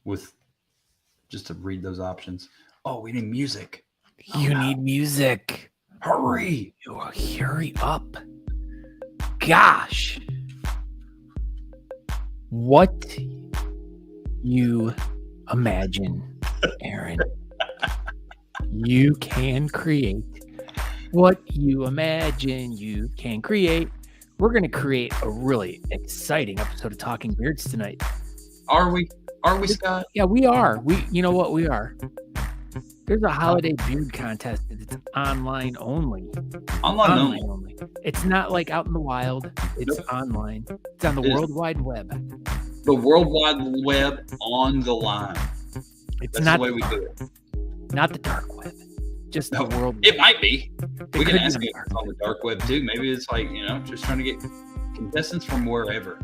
with just to read those options. Oh, we need music. You need music. Hurry. Hurry up. Gosh. What you imagine, Aaron. You can create what you imagine you can create. We're going to create a really exciting episode of Talking Beards tonight. Are we, Scott? Yeah, we are. You know what we are? There's a holiday beard contest that's online only. Online only. It's not like out in the wild. It's online. It's on the World Wide Web. The World Wide Web on the line. It's That's not the way we do it. Not the dark web. Just the world web. It might be. We can ask be it on the dark web too. Maybe it's like, just trying to get contestants from wherever.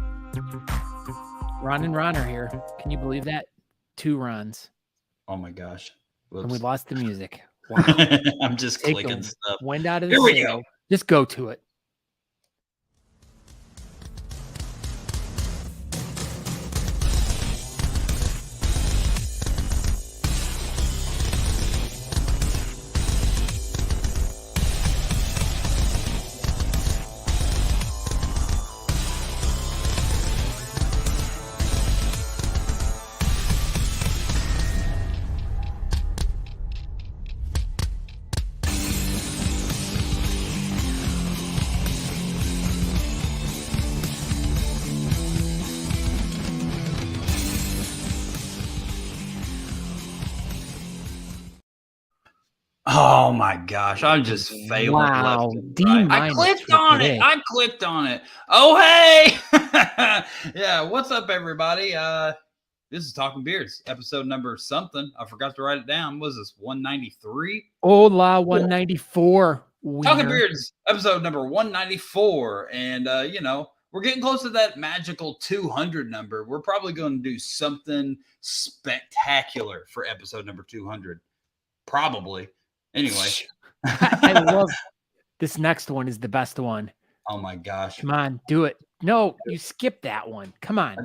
Ron and Ron are here. Can you believe that? 2 Rons. Oh my gosh. Whoops. And we lost the music. Wow. I'm just clicking stuff. Wind out of the Here we sail. go. Just go to it. Oh my gosh. I'm just failing. Wow. Left and right. I clicked on today. it. Oh, hey. Yeah. What's up, everybody? This is Talking Beards, episode number something. I forgot to write it down. What was this, 193? Hola, 194. Talking Beards, episode number 194. And, we're getting close to that magical 200 number. We're probably going to do something spectacular for episode number 200. Probably. Anyway. I love this next one is the best one. Oh my gosh. Come on, do it. No, you skipped that one. Come on.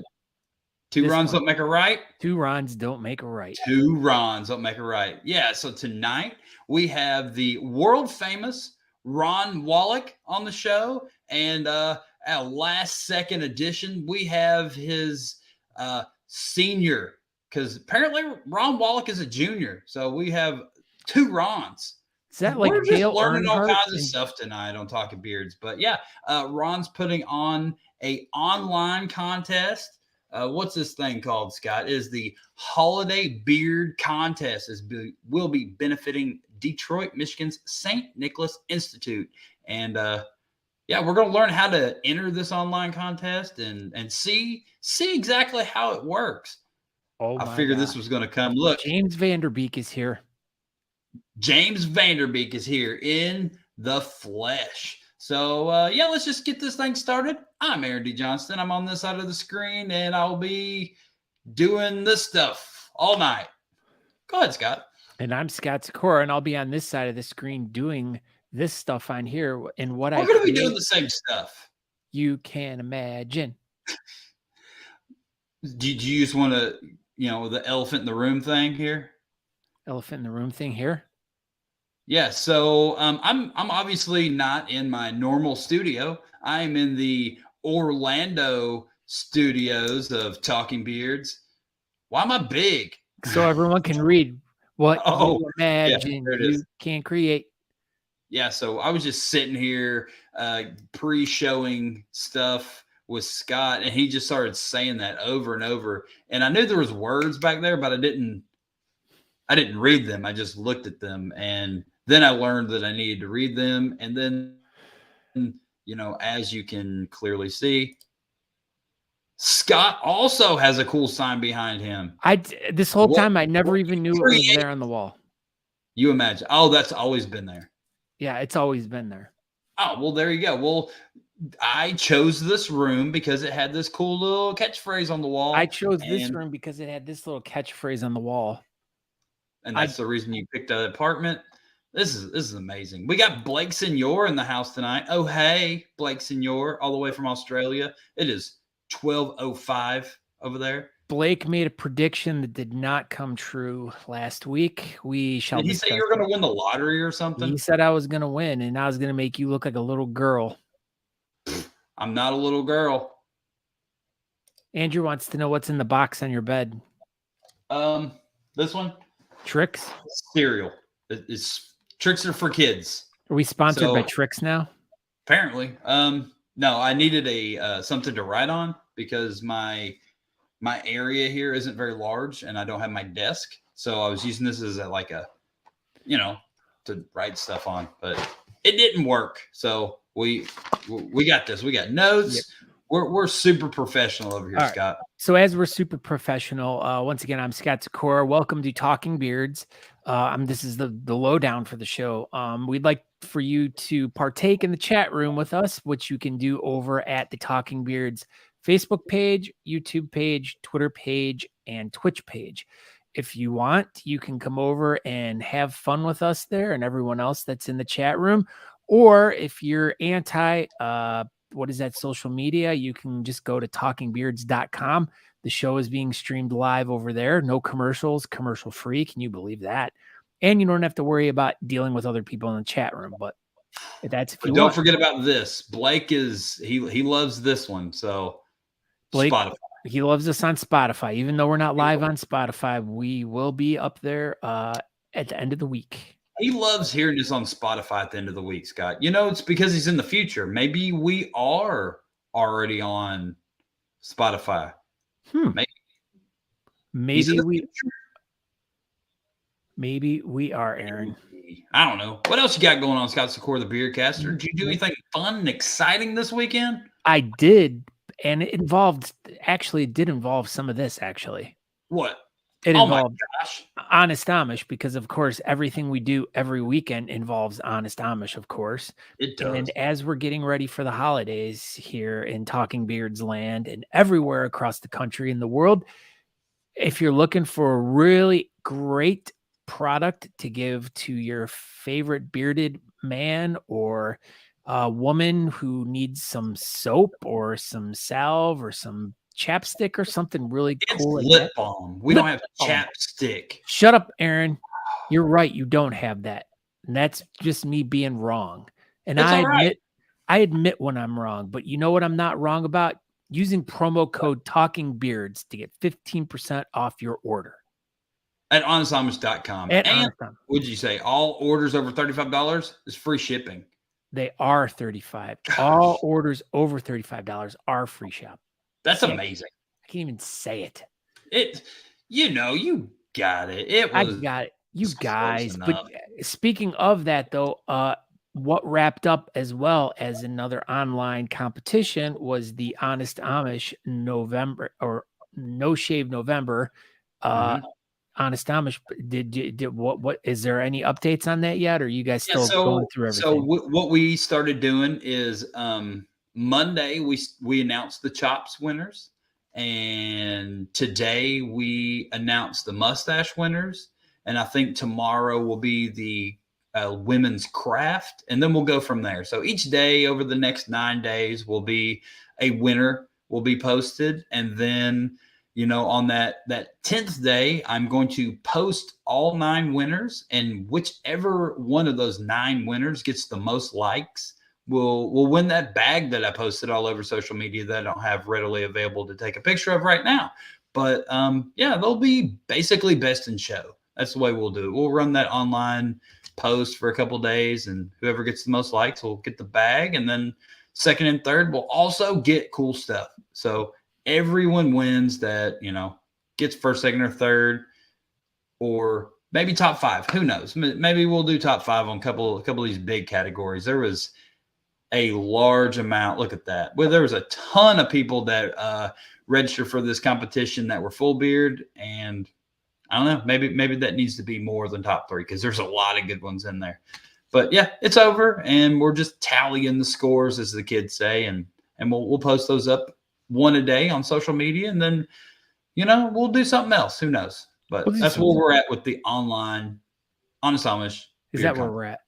2 Rons don't make a right. 2 Rons don't make a right. 2 Rons don't make a right. Yeah, so tonight we have the world famous Ron Wolek on the show. And at a last second edition, we have his senior, because apparently Ron Wolek is a junior. So we have 2 Rons. Is that like we're just Dale learning all Earnhardt kinds of stuff tonight on Talking Beards? But yeah, Ron's putting on a online contest. What's this thing called, Scott? It is the Holiday Beard Contest. Will be benefiting Detroit, Michigan's St. Nicholas Institute. And yeah, we're going to learn how to enter this online contest and see exactly how it works. Oh, I figured this was going to come. Look, James Vanderbeek is here. James Vanderbeek is here in the flesh. So, yeah, let's just get this thing started. I'm Aaron D. Johnston. I'm on this side of the screen, and I'll be doing this stuff all night. Go ahead, Scott. And I'm Scott Sikora, and I'll be on this side of the screen doing this stuff on here. And what We're going to be doing the same stuff. You can imagine. Did you just want to, the elephant in the room thing here? Elephant in the room thing here? Yeah, so I'm obviously not in my normal studio. I'm in the Orlando studios of Talking Beards. Why am I big? So everyone can read what you imagine you can create. Yeah, so I was just sitting here pre-showing stuff with Scott, and he just started saying that over and over. And I knew there was words back there, but I didn't read them. I just looked at them, and then I learned that I needed to read them. And then, as you can clearly see, Scott also has a cool sign behind him. This whole time, I never even knew it was there on the wall. You imagine. Oh, that's always been there. Yeah, it's always been there. Oh, well, there you go. Well, I chose this room because it had this cool little catchphrase on the wall. I chose this room because it had this little catchphrase on the wall. And that's the reason you picked an apartment. This is amazing. We got Blake Senior in the house tonight. Oh, hey, Blake Senior, all the way from Australia. It is 12:05 over there. Blake made a prediction that did not come true last week. We shall Did he say you were going to win the lottery or something? He said I was going to win, and I was going to make you look like a little girl. I'm not a little girl. Andrew wants to know what's in the box on your bed. This one? Tricks? Cereal. It's Tricks are for kids. Are we sponsored by Tricks now? Apparently. No, I needed a something to write on because my area here isn't very large and I don't have my desk. So I was using this as to write stuff on, but it didn't work. So we got this. We got notes. Yep. We're super professional over here, all Scott. Right. So as we're super professional, once again, I'm Scott Sikora. Welcome to Talking Beards. This is the lowdown for the show. We'd like for you to partake in the chat room with us, which you can do over at the Talking Beards Facebook page, YouTube page, Twitter page, and Twitch page. If you want, you can come over and have fun with us there and everyone else that's in the chat room. Or if you're anti, what is that social media? You can just go to talkingbeards.com. The show is being streamed live over there. No commercials, commercial free. Can you believe that? And you don't have to worry about dealing with other people in the chat room. But that's if you don't forget about this. Blake he loves this one. So Blake, Spotify. He loves us on Spotify. Even though we're not live on Spotify, we will be up there at the end of the week. He loves hearing this on Spotify at the end of the week, Scott. It's because he's in the future. Maybe we are already on Spotify. Maybe we are, Aaron. I don't know. What else you got going on, Scott Sikora, the Beardcaster? Did you do anything fun and exciting this weekend? I did, and it did involve some of this, actually. What? It involved Honest Amish because, of course, everything we do every weekend involves Honest Amish, of course. It does. And as we're getting ready for the holidays here in Talking Beards land and everywhere across the country and the world, if you're looking for a really great product to give to your favorite bearded man or a woman who needs some soap or some salve or some chapstick or something really cool. It's lip balm. We don't have chapstick. Shut up, Aaron. You're right. You don't have that. And that's just me being wrong. And I admit when I'm wrong, but you know what I'm not wrong about? Using promo code Talking Beards to get 15% off your order. At honestamish.com. And would you say all orders over $35 is free shipping? They are $35. All orders over $35 are free shop. That's amazing. I can't even say it. You got it. I got it. You guys. But speaking of that, though, what wrapped up as well as another online competition was the Honest Amish November or No Shave November. Honest Amish. Did what is there any updates on that yet? Or are you guys still going through everything? So what we started doing is Monday we announced the chops winners, and today we announced the mustache winners, and I think tomorrow will be the women's craft, and then we'll go from there. So each day over the next 9 days will be a winner will be posted, and then on that 10th day I'm going to post all 9 winners, and whichever one of those 9 winners gets the most likes will win that bag that I posted all over social media that I don't have readily available to take a picture of right now. But they'll be basically best in show. That's the way we'll do it. We'll run that online post for a couple of days, and whoever gets the most likes will get the bag. And then second and third will also get cool stuff. So everyone wins that, gets first, second, or third, or maybe top 5. Who knows? Maybe we'll do top 5 on a couple of these big categories. There was a large amount. Look at that. Well, there was a ton of people that registered for this competition that were full beard, and I don't know, maybe that needs to be more than top 3 because there's a lot of good ones in there. But yeah, it's over, and we're just tallying the scores, as the kids say, and we'll post those up one a day on social media, and then we'll do something else. Who knows? But that's where we're at with the online Honest Amish. Is that where we're at?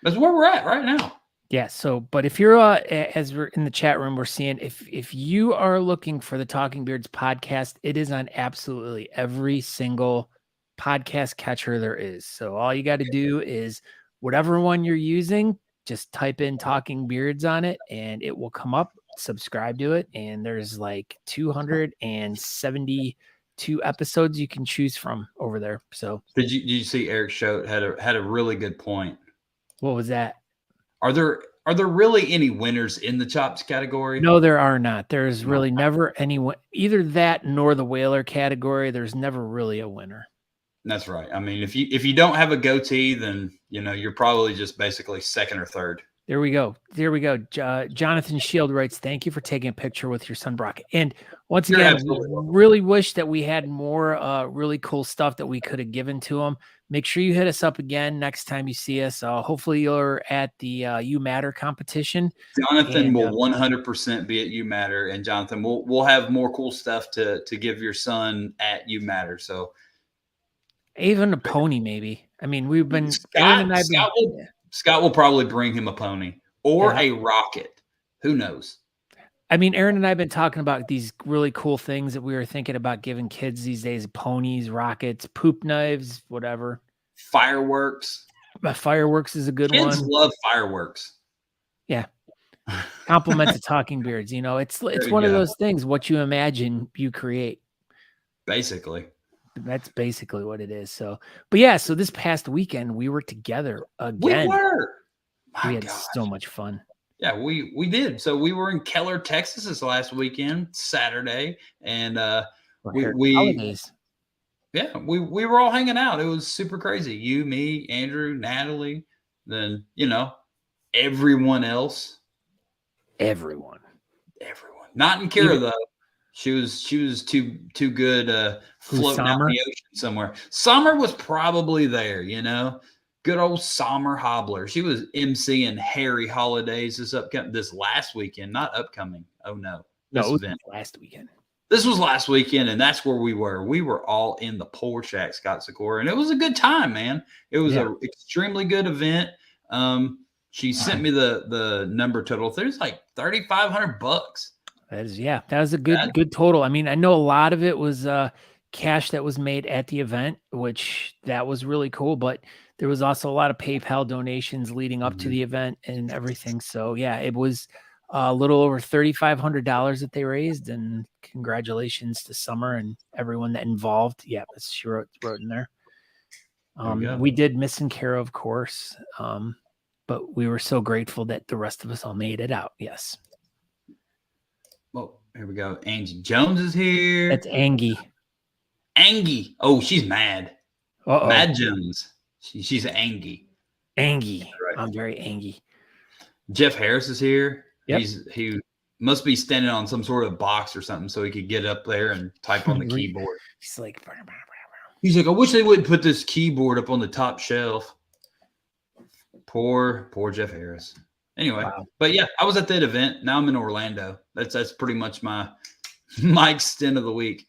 That's where we're at right now. Yeah. So, but if you're as we're in the chat room, we're seeing if you are looking for the Talking Beards podcast, it is on absolutely every single podcast catcher there is. So all you got to do is whatever one you're using, just type in Talking Beards on it, and it will come up. Subscribe to it, and there's like 272 episodes you can choose from over there. So Did you see Eric Schote had a really good point? what was that? Are there really any winners in the chops category? No, there are not. There's really never anyone, either that nor the whaler category. There's never really a winner. That's right. I mean, if you don't have a goatee, then you're probably just basically second or third. There we go. There we go. Jonathan Shield writes, "Thank you for taking a picture with your son Brock." And once again, we really wish that we had more really cool stuff that we could have given to him. Make sure you hit us up again next time you see us. Hopefully you're at the You Matter competition. Jonathan will 100% be at You Matter, and Jonathan, we'll have more cool stuff to give your son at You Matter. So even a pony, maybe. I mean, we've been Scott will probably bring him a pony or a rocket. Who knows? I mean, Aaron and I have been talking about these really cool things that we were thinking about giving kids these days: ponies, rockets, poop knives, whatever. Fireworks. Fireworks is a good one. Kids love fireworks. Yeah. Compliment to Talking Beards. It's one of those things. What you imagine, you create. Basically. That's basically what it is. So this past weekend we were together again. We had so much fun. Yeah, we did. So we were in Keller, Texas this last weekend, Saturday, and we holidays. Yeah, we were all hanging out. It was super crazy. You, me, Andrew, Natalie, then everyone else. Everyone. Not in Kira though. She was too good floating out in the ocean somewhere. Summer was probably there, Good old Summer Hobbler. She was emceeing Harry Holidays this last weekend, not upcoming. Oh no. Last weekend. This was last weekend, and that's where we were. We were all in the porch at Scott Sikora, and it was a good time, man. It was an extremely good event. She sent me the number total. There's like $3,500. That was a good total. I mean, I know a lot of it was cash that was made at the event, which that was really cool, but there was also a lot of PayPal donations leading up to the event and everything. So yeah, it was a little over $3,500 that they raised, and congratulations to Summer and everyone that involved. Yeah, she wrote in there. We did miss and care, of course, but we were so grateful that the rest of us all made it out. Yes. Well, here we go. Angie Jones is here. That's Angie. Angie. Oh, she's mad. Uh-oh. Mad Jones. She's Angie. Angie. Right. I'm very Angie. Jeff Harris is here. Yep. He must be standing on some sort of box or something so he could get up there and type on the keyboard. He's like, I wish they wouldn't put this keyboard up on the top shelf. Poor Jeff Harris. Anyway, But yeah, I was at that event. Now I'm in Orlando. That's pretty much my extent of the week.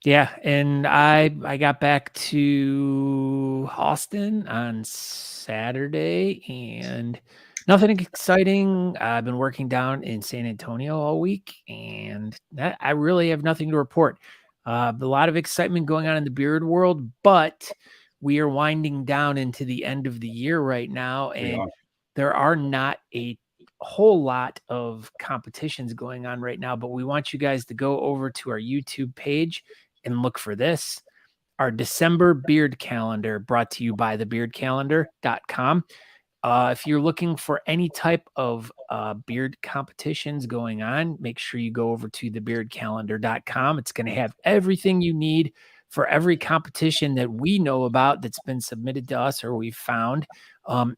Yeah, and I got back to Austin on Saturday, and nothing exciting. I've been working down in San Antonio all week, and I really have nothing to report. A lot of excitement going on in the beard world, but we are winding down into the end of the year right now, and there are not a whole lot of competitions going on right now, but we want you guys to go over to our YouTube page and look for this, our December beard calendar, brought to you by thebeardcalendar.com. If you're looking for any type of beard competitions going on, make sure you go over to thebeardcalendar.com. It's going to have everything you need for every competition that we know about that's been submitted to us or we've found.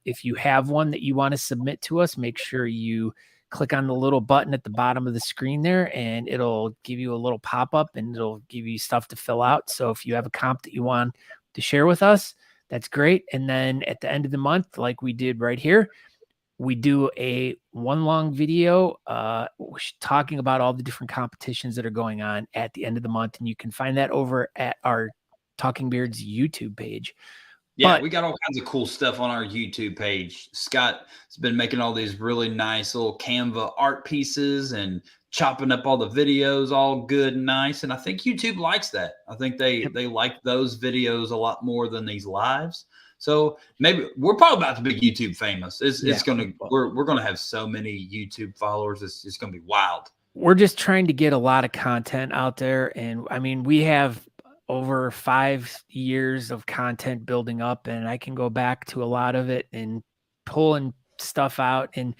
If you have one that you want to submit to us, make sure you click on the little button at the bottom of the screen there, and it'll give you a little pop-up and it'll give you stuff to fill out. So if you have a comp that you want to share with us, that's great. And then at the end of the month, like we did right here, we do a one long video talking about all the different competitions that are going on at the end of the month. And you can find that over at our Talking Beards YouTube page. Yeah, But we got all kinds of cool stuff on our YouTube page. Scott's been making all these really nice little Canva art pieces and chopping up all the videos all good and nice. And I think YouTube likes that. I think they like those videos a lot more than these lives. So maybe we're probably about to be YouTube famous. It's gonna we're gonna have so many YouTube followers. It's gonna be wild. we're just trying to get a lot of content out there. And I mean, we have over 5 years of content building up, and I can go back to a lot of it and pulling stuff out and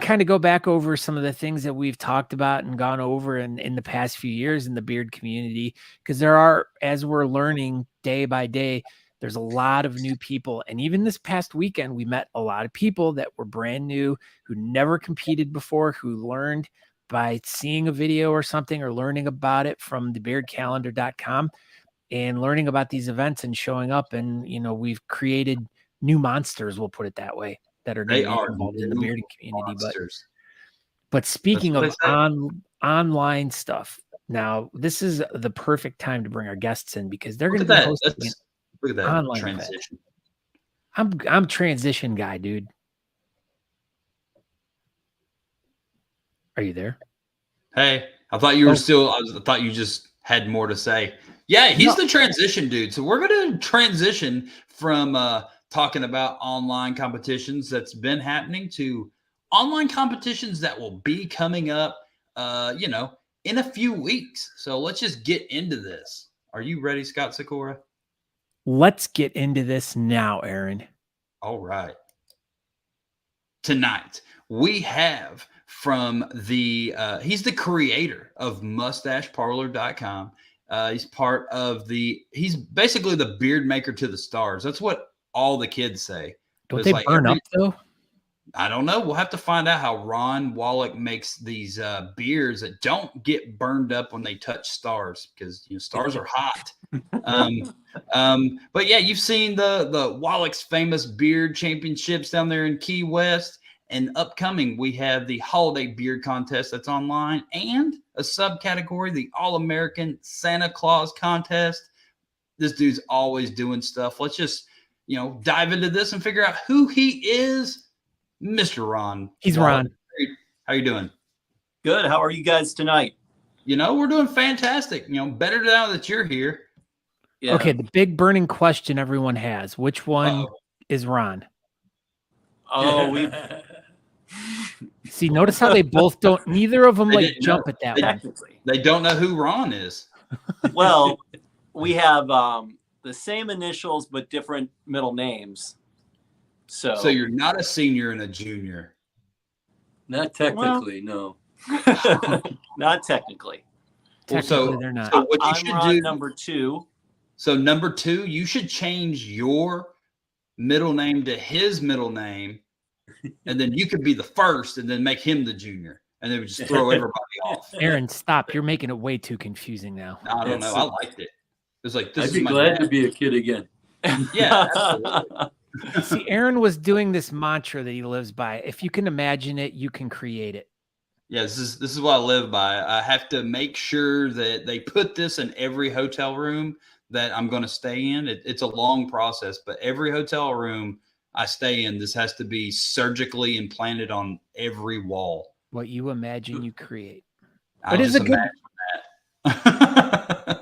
kind of go back over some of the things that we've talked about and gone over in the past few years in the beard community. Because there are, as we're learning day by day, there's a lot of new people. And even this past weekend, we met a lot of people that were brand new, who never competed before, who learned by seeing a video or something, or learning about it from thebeardcalendar.com and learning about these events and showing up. And, you know, we've created new monsters, we'll put it that way, that are going to be involved in the bearding community. But speaking of online stuff, now this is the perfect time to bring our guests in, because they're going to be hosting look at that online transition. event. I'm transition guy, dude. Are you there? Hey, I thought you were still. I thought you just had more to say. Yeah, he's the transition dude. So we're going to transition from talking about online competitions that's been happening to online competitions that will be coming up, you know, in a few weeks. So let's just get into this. Are you ready, Scott Sikora? Let's get into this now, Aaron. All right. Tonight we have from the he's the creator of MoustacheParlour.com. He's basically the beard maker to the stars. That's what all the kids say. Don't they burn up though? I don't know. We'll have to find out how Ron Wolek makes these beards that don't get burned up when they touch stars, because stars are hot. But yeah, you've seen the Wolek's famous beard championships down there in Key West. And upcoming, we have the holiday beard contest that's online, and a subcategory, the All-American Santa Claus contest. This dude's always doing stuff. Let's just, dive into this and figure out who he is. Mr. Ron. He's Ron. How you doing? Good. How are you guys tonight? We're doing fantastic. Better now that you're here. Yeah. Okay, the big burning question everyone has. Which one is Ron? Oh, we See, notice how they both don't, neither of them jump at that one. They don't know who Ron is. Well, we have the same initials but different middle names. So you're not a senior and a junior. Not technically, no. Not technically. Technically, they're not. So what you should do, number 2. So number 2, you should change your middle name to his middle name, and then you could be the first, and then make him the junior, and then we just throw everybody off. Aaron, stop! You're making it way too confusing now. I don't know. I liked it. It's like this. I'd be glad to be a kid again. Yeah. Absolutely. See, Aaron was doing this mantra that he lives by. If you can imagine it, you can create it. Yeah, this is what I live by. I have to make sure that they put this in every hotel room that I'm going to stay in. It's a long process, but every hotel room I stay in, this has to be surgically implanted on every wall. What you imagine, you create. But is it good?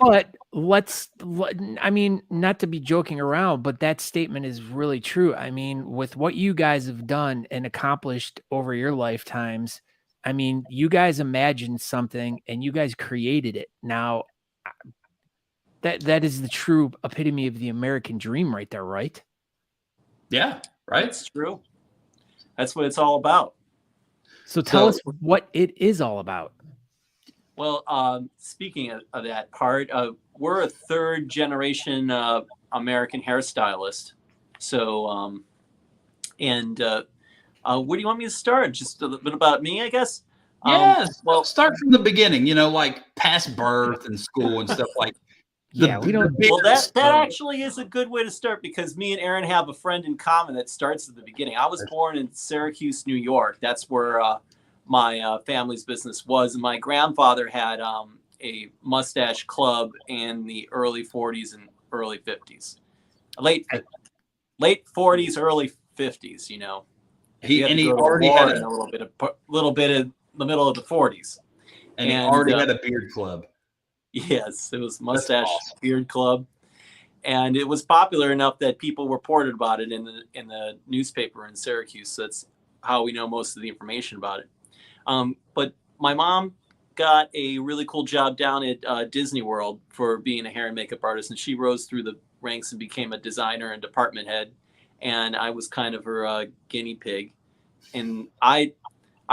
But I mean, not to be joking around, but that statement is really true. I mean, with what you guys have done and accomplished over your lifetimes, I mean, you guys imagined something and you guys created it. Now, that is the true epitome of the American dream right there, right? Yeah, right. It's true. That's what it's all about. So tell us what it is all about. Well, speaking of that part, we're a 3rd generation American hairstylist. So, what do you want me to start? Just a little bit about me, I guess? Yes. Well, start from the beginning, like past birth and school and stuff like. We don't. Well, that actually is a good way to start, because me and Aaron have a friend in common that starts at the beginning. I was born in Syracuse, New York. That's where my family's business was. And my grandfather had a mustache club in the early 40s and early 50s. Late 50s. late 40s, early 50s. You know, He had to he go to already war had in a little bit of the middle of the 40s. he already had a beard club. Yes, it was That's Mustache awesome. Beard Club, and it was popular enough that people reported about it in the newspaper in Syracuse. So that's how we know most of the information about it. But my mom got a really cool job down at Disney World for being a hair and makeup artist, and she rose through the ranks and became a designer and department head. And I was kind of her guinea pig, and I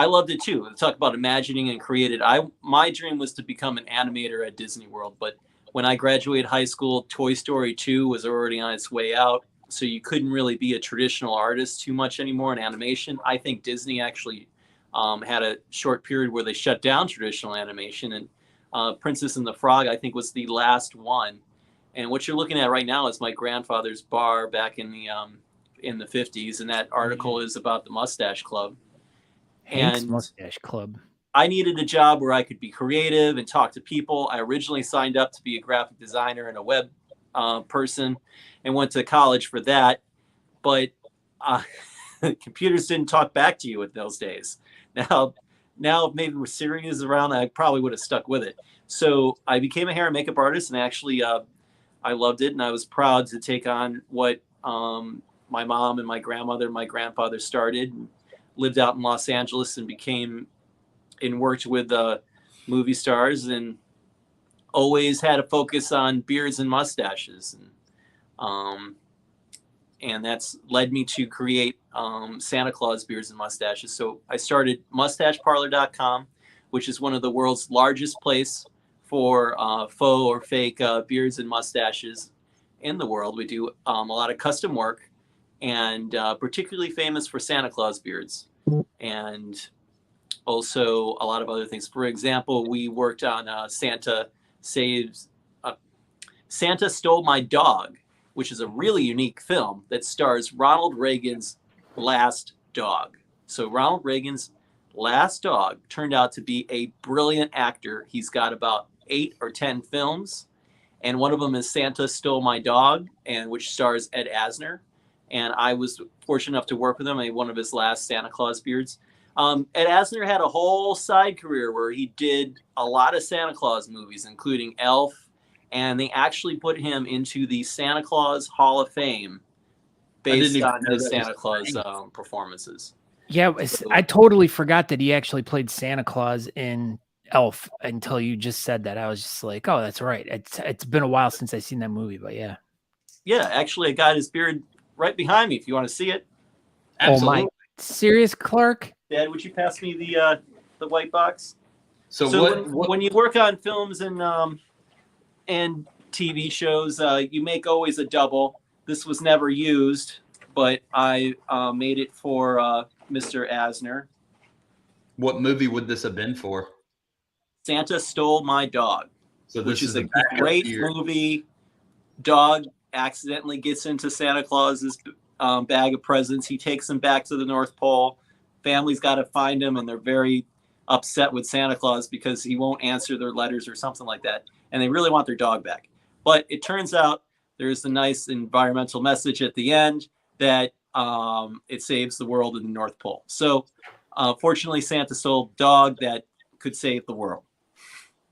loved it too. Talk about imagining and created. My dream was to become an animator at Disney World, but when I graduated high school, Toy Story 2 was already on its way out, so you couldn't really be a traditional artist too much anymore in animation. I think Disney actually had a short period where they shut down traditional animation, and Princess and the Frog, I think, was the last one. And what you're looking at right now is my grandfather's bar back in the 50s, and that article is about the Mustache Club. Hank's And Mustache Club. I needed a job where I could be creative and talk to people. I originally signed up to be a graphic designer and a web person, and went to college for that. But computers didn't talk back to you in those days. Now if maybe Siri is around, I probably would have stuck with it. So I became a hair and makeup artist, and actually I loved it, and I was proud to take on what my mom and my grandmother and my grandfather started. And lived out in Los Angeles and worked with movie stars, and always had a focus on beards and mustaches. And that's led me to create Santa Claus beards and mustaches. So I started MoustacheParlour.com, which is one of the world's largest place for faux or fake beards and mustaches in the world. We do a lot of custom work, and particularly famous for Santa Claus beards, and also a lot of other things. For example, we worked on Santa Stole My Dog, which is a really unique film that stars Ronald Reagan's last dog. So Ronald Reagan's last dog turned out to be a brilliant actor. He's got about 8 or 10 films, and one of them is Santa Stole My Dog, and which stars Ed Asner. And I was fortunate enough to work with him. I made one of his last Santa Claus beards. Ed Asner had a whole side career where he did a lot of Santa Claus movies, including Elf, and they actually put him into the Santa Claus Hall of Fame based on his Santa Claus performances. Yeah, I totally forgot that he actually played Santa Claus in Elf until you just said that. I was just like, oh, that's right. It's been a while since I've seen that movie, but yeah. Yeah, actually, I got his beard right behind me if you want to see it. Absolutely. Oh my, serious, Clark? Dad, would you pass me the white box? So when you work on films and TV shows, you make always a double. This was never used, but I made it for Mr. Asner. What movie would this have been for? Santa Stole My Dog, So this which is a backup great beard. movie. Dog accidentally gets into Santa Claus's bag of presents. He takes them back to the North Pole. Family's got to find him, and they're very upset with Santa Claus because he won't answer their letters or something like that. And they really want their dog back. But it turns out there's a nice environmental message at the end that it saves the world in the North Pole. So fortunately, Santa stole a dog that could save the world.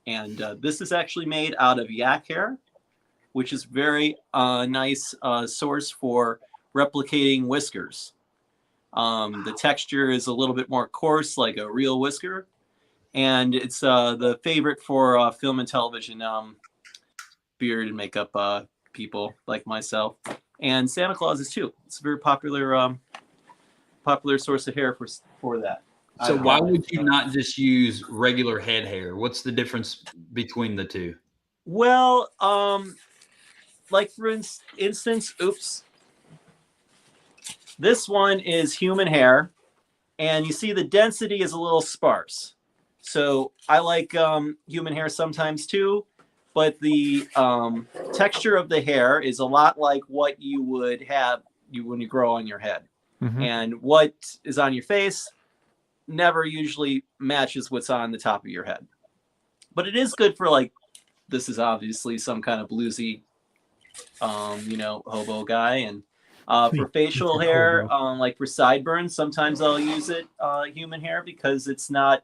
And this is actually made out of yak hair, which is very nice source for replicating whiskers. The texture is a little bit more coarse, like a real whisker. And it's the favorite for film and television beard and makeup people like myself. And Santa Claus is too. It's a very popular source of hair for that. So why would you not just use regular head hair? What's the difference between the two? Well, like for instance, this one is human hair, and you see the density is a little sparse. So I like human hair sometimes too, but the texture of the hair is a lot like what you would have when you grow on your head. Mm-hmm. And what is on your face never usually matches what's on the top of your head. But it is good for, like, this is obviously some kind of bluesy, hobo guy. And For facial hair, like for sideburns, sometimes I'll use it human hair because it's not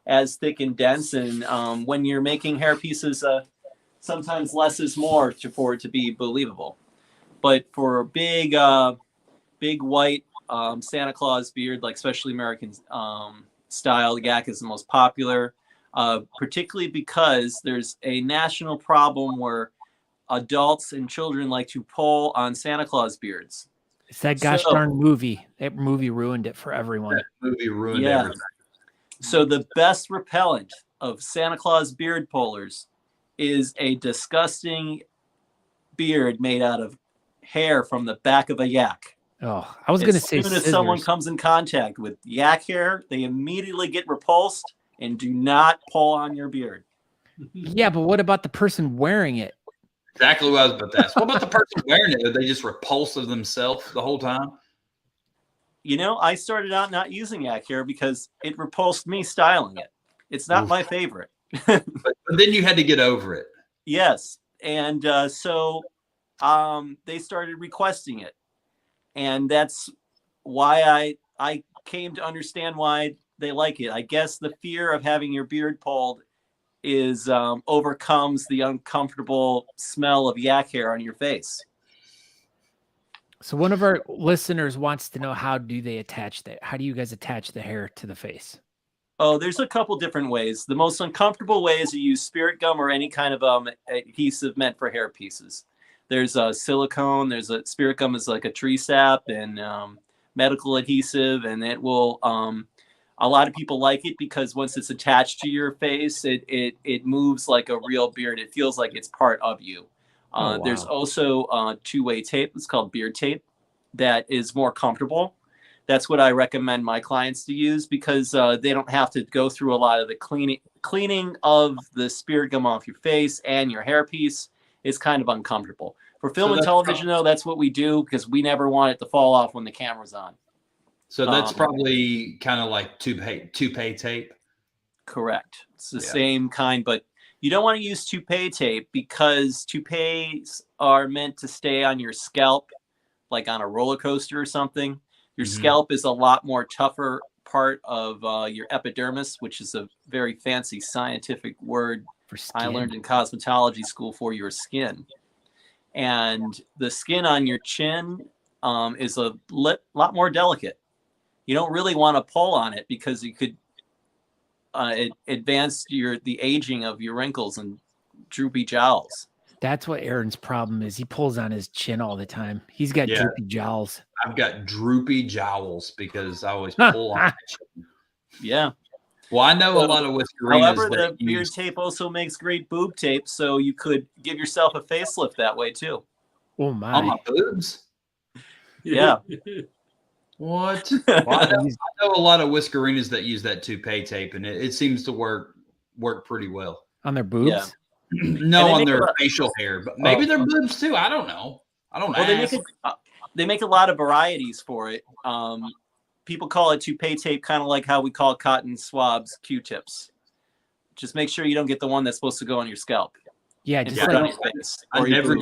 as thick and dense. And when you're making hair pieces, sometimes less is more for it to be believable. But for a big white Santa Claus beard, like especially American style, yak is the most popular, particularly because there's a national problem where adults and children like to pull on Santa Claus beards. It's that gosh darn movie. That movie ruined it for everyone. That movie ruined everything. So the best repellent of Santa Claus beard pullers is a disgusting beard made out of hair from the back of a yak. Oh, I was going to say as soon as someone comes in contact with yak hair, they immediately get repulsed and do not pull on your beard. Yeah, but what about the person wearing it? Exactly what I was about to ask. What about the person wearing it? Are they just repulsive themselves the whole time? You know, I started out not using yak hair because it repulsed me styling it. It's not my favorite. but then you had to get over it. Yes. And so they started requesting it. And that's why I came to understand why they like it. I guess the fear of having your beard pulled is overcomes the uncomfortable smell of yak hair on your face. So one of our listeners wants to know, how do they attach that? How do you guys attach the hair to the face? Oh, there's a couple different ways. The most uncomfortable way is to use spirit gum or any kind of adhesive meant for hair pieces. There's a silicone. There's a spirit gum is like a tree sap and medical adhesive, and it will. A lot of people like it because once it's attached to your face, it moves like a real beard. It feels like it's part of you. Wow. There's also two-way tape. It's called beard tape. That is more comfortable. That's what I recommend my clients to use because they don't have to go through a lot of the cleaning of the spirit gum off your face and your hairpiece. It's kind of uncomfortable. For film and television, though, that's what we do because we never want it to fall off when the camera's on. So that's probably kind of like toupee tape. Correct. It's the same kind, but you don't want to use toupee tape because toupees are meant to stay on your scalp, like on a roller coaster or something. Your scalp is a lot more tougher part of your epidermis, which is a very fancy scientific word I learned in cosmetology school for your skin. And the skin on your chin is a lot more delicate. You don't really want to pull on it because you could advance the aging of your wrinkles and droopy jowls. That's what Aaron's problem is. He pulls on his chin all the time. He's got droopy jowls. I've got droopy jowls because I always pull on my chin. Yeah. Well, I know a lot of whiskerinas. However, the beard tape also makes great boob tape, so you could give yourself a facelift that way too. Oh my! On my boobs? Yeah. What? Well, I know a lot of whiskerinas that use that toupee tape, and it seems to work pretty well. On their boobs? Yeah. No, on their facial hair, but maybe their boobs too. I don't know. I don't know. They make a lot of varieties for it. People call it toupee tape, kind of like how we call cotton swabs Q-tips. Just make sure you don't get the one that's supposed to go on your scalp. Yeah, just like I never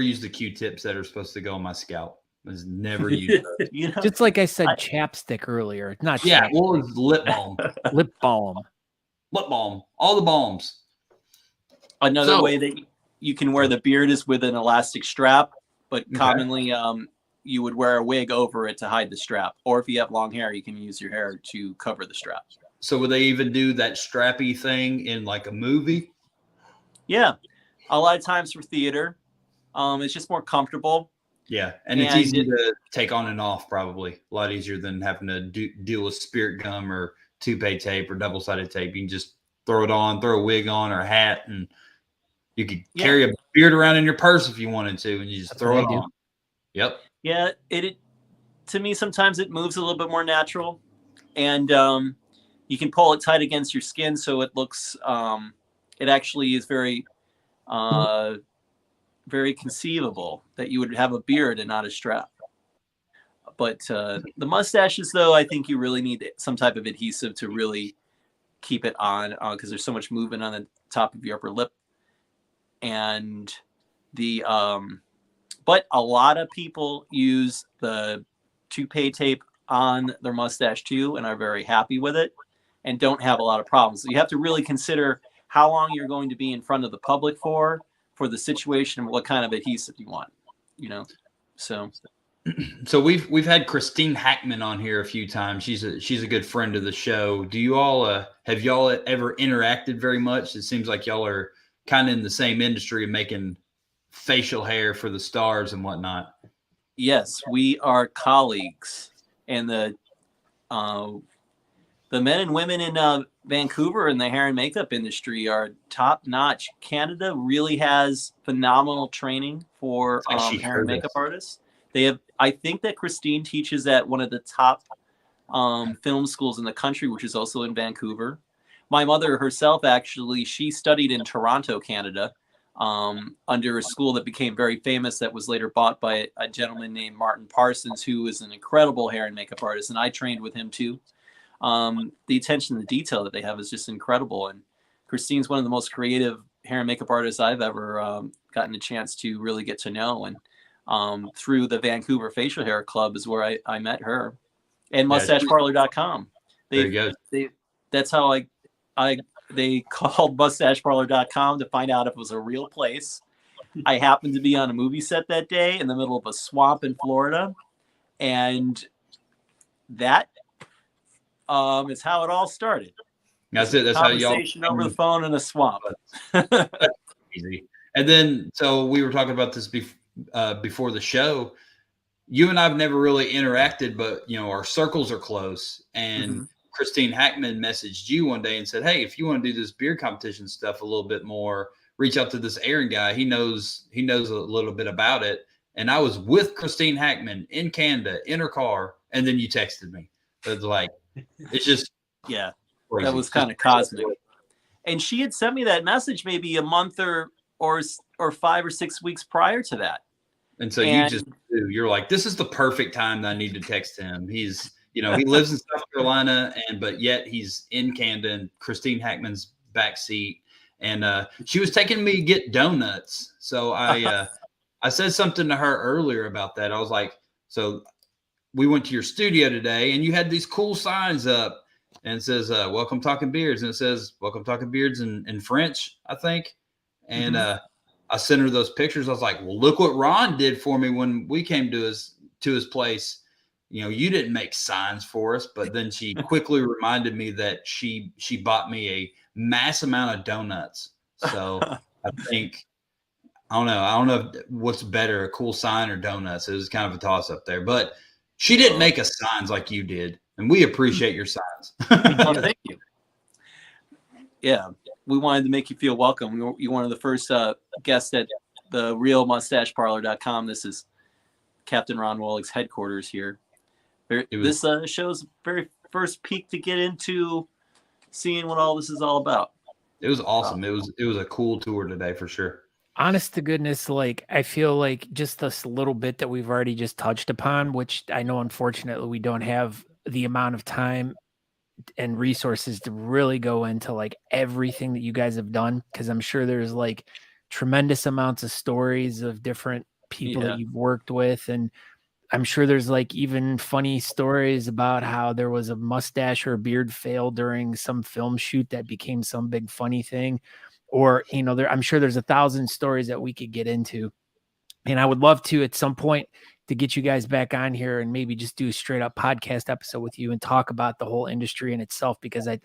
used the Q-tips that are supposed to go on my scalp. I was never used those. You know? Just like I said, chapstick earlier. Not chapstick. Well, it's lip balm. Lip balm. Lip balm. All the balms. Another way that you can wear the beard is with an elastic strap, but commonly you would wear a wig over it to hide the strap. Or if you have long hair, you can use your hair to cover the strap. So would they even do that strappy thing in like a movie? Yeah. A lot of times for theater, it's just more comfortable. Yeah. And it's easy to take on and off, probably. A lot easier than having to deal with spirit gum or toupee tape or double-sided tape. You can just throw it on, throw a wig on or a hat, and you could carry a beard around in your purse if you wanted to, and you just throw it on. Yep. Yeah. To me, sometimes it moves a little bit more natural, and you can pull it tight against your skin. So it looks, it actually is very, very conceivable that you would have a beard and not a strap. But the mustaches, though, I think you really need some type of adhesive to really keep it on because there's so much movement on the top of your upper lip. And the But a lot of people use the toupee tape on their mustache too and are very happy with it and don't have a lot of problems. So you have to really consider how long you're going to be in front of the public for the situation and what kind of adhesive you want, you know. So we've had Christine Hackman on here a few times. She's a good friend of the show. Do you all have y'all ever interacted very much? It seems like y'all are kind of in the same industry, making facial hair for the stars and whatnot. yes, we are colleagues, and the men and women in Vancouver in the hair and makeup industry are top notch. Canada really has phenomenal training for hair and makeup artists. They have, I think that Christine teaches at one of the top film schools in the country, which is also in Vancouver. My mother herself, actually, she studied in Toronto, Canada, under a school that became very famous that was later bought by a gentleman named Martin Parsons, who is an incredible hair and makeup artist. And I trained with him too. The attention to detail that they have is just incredible. And Christine's one of the most creative hair and makeup artists I've ever gotten a chance to really get to know. And through the Vancouver Facial Hair Club is where I met her, and MoustacheParlour.com. There you go. That's how they called MoustacheParlour.com to find out if it was a real place. I happened to be on a movie set that day in the middle of a swamp in Florida, and that is how it all started. That's it. That's how y'all conversation over the phone in a swamp. Easy. And then, so we were talking about this before the show. You and I've never really interacted, but our circles are close. And Christine Hackman messaged you one day and said, "Hey, if you want to do this beard competition stuff a little bit more, reach out to this Aaron guy. He knows a little bit about it." And I was with Christine Hackman in Canada in her car, and then you texted me. It's like, it's just yeah, crazy. that was kind of cosmic. And she had sent me that message maybe a month or 5 or 6 weeks prior to that. And so you're like, this is the perfect time that I need to text him. He's, he lives in South Carolina, but yet he's in Canada in Christine Hackman's backseat. And she was taking me to get donuts. So I said something to her earlier about that. I was like, so we went to your studio today and you had these cool signs up and it says, "Welcome Talking Beards." And it says, "Welcome Talking Beards" in French, I think. And I sent her those pictures. I was like, well, look what Ron did for me when we came to his place. You didn't make signs for us, but then she quickly reminded me that she bought me a mass amount of donuts. So I think, I don't know what's better, a cool sign or donuts. It was kind of a toss up there, but she didn't make us signs like you did. And we appreciate your signs. Oh, thank you. Yeah. We wanted to make you feel welcome. You're one of the first guests at the real MoustacheParlour.com. This is Captain Ron Wolek's headquarters here. This show's very first peek to get into seeing what all this is all about. It was awesome. It was a cool tour today for sure. Honest to goodness, like I feel like just this little bit that we've already just touched upon, which I know unfortunately we don't have the amount of time and resources to really go into like everything that you guys have done, because I'm sure there's like tremendous amounts of stories of different people that you've worked with, and I'm sure there's like even funny stories about how there was a mustache or a beard fail during some film shoot that became some big funny thing, or I'm sure there's 1,000 stories that we could get into, and I would love to at some point to get you guys back on here and maybe just do a straight up podcast episode with you and talk about the whole industry in itself, because I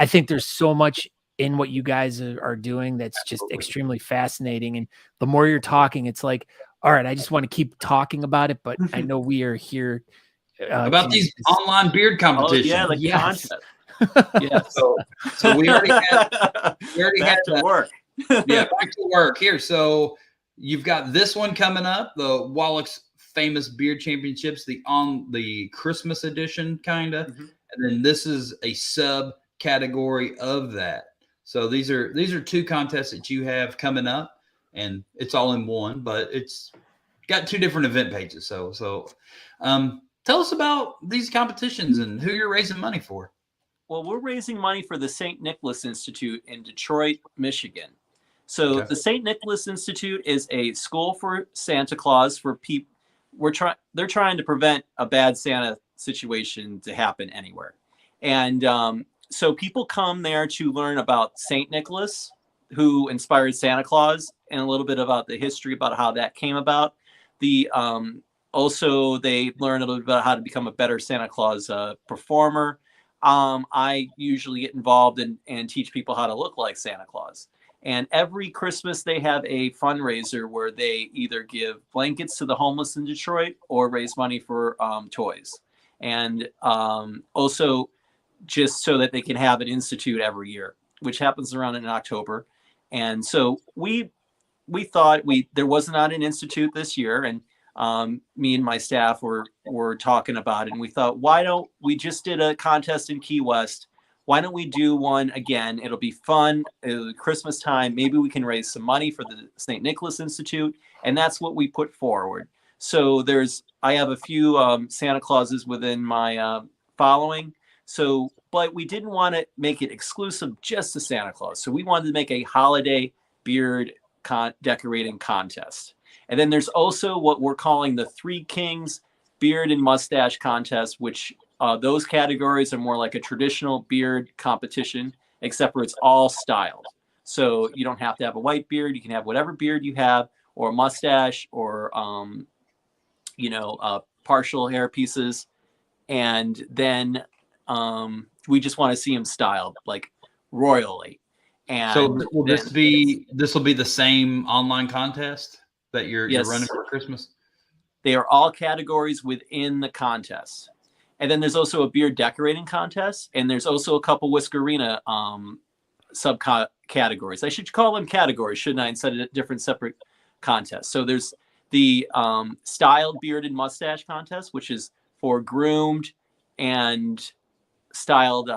think there's so much in what you guys are doing that's just extremely fascinating. And the more you're talking, it's like, all right, I just want to keep talking about it, but I know we are here about these online beard competitions. Oh, yeah, concept. Yeah. So we already had to work. Yeah, back to work here. So you've got this one coming up, the Woleks Famous Beard Championships, the Christmas edition, kind of, and then this is a subcategory of that. So these are two contests that you have coming up, and it's all in one, but it's got two different event pages. So tell us about these competitions and who you're raising money for. Well, we're raising money for the St. Nicholas Institute in Detroit, Michigan. So Okay. the St. Nicholas Institute is a school for Santa Claus for people. They're trying to prevent a bad Santa situation to happen anywhere. And so people come there to learn about St. Nicholas, who inspired Santa Claus, and a little bit about the history about how that came about. Also, they learn a little bit about how to become a better Santa Claus performer. I usually get involved and teach people how to look like Santa Claus. And every Christmas, they have a fundraiser where they either give blankets to the homeless in Detroit or raise money for toys. And also just so that they can have an institute every year, which happens around in October. And so we thought there was not an institute this year. And me and my staff were talking about it. And we thought, why don't we just did a contest in Key West? Why don't we do one again? It'll be fun. It'll be Christmas time. Maybe we can raise some money for the St. Nicholas Institute. And that's what we put forward. So I have a few Santa Clauses within my following. So, but we didn't want to make it exclusive just to Santa Claus. So we wanted to make a holiday beard decorating contest. And then there's also what we're calling the Three Kings Beard and Mustache Contest, which those categories are more like a traditional beard competition, except for it's all styled. So you don't have to have a white beard. You can have whatever beard you have, or a mustache, or partial hair pieces. And then we just want to see them styled like royally. And so will this be the same online contest that you're running for Christmas? They are all categories within the contest. And then there's also a beard decorating contest, and there's also a couple Whiskerina subcategories. I should call them categories, shouldn't I, instead of different separate contests. So there's the styled beard and mustache contest, which is for groomed and styled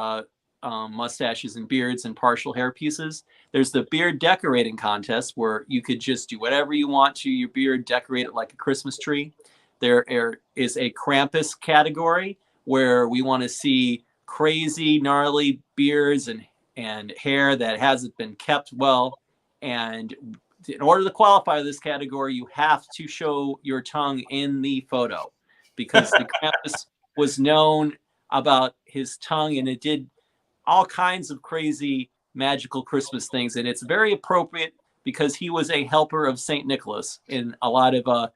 mustaches and beards and partial hair pieces. There's the beard decorating contest, where you could just do whatever you want to your beard, decorate it like a Christmas tree. There is a Krampus category, where we want to see crazy, gnarly beards and hair that hasn't been kept well. And in order to qualify this category, you have to show your tongue in the photo, because the Krampus was known about his tongue, and it did all kinds of crazy magical Christmas things. And it's very appropriate because he was a helper of St. Nicholas. In a lot of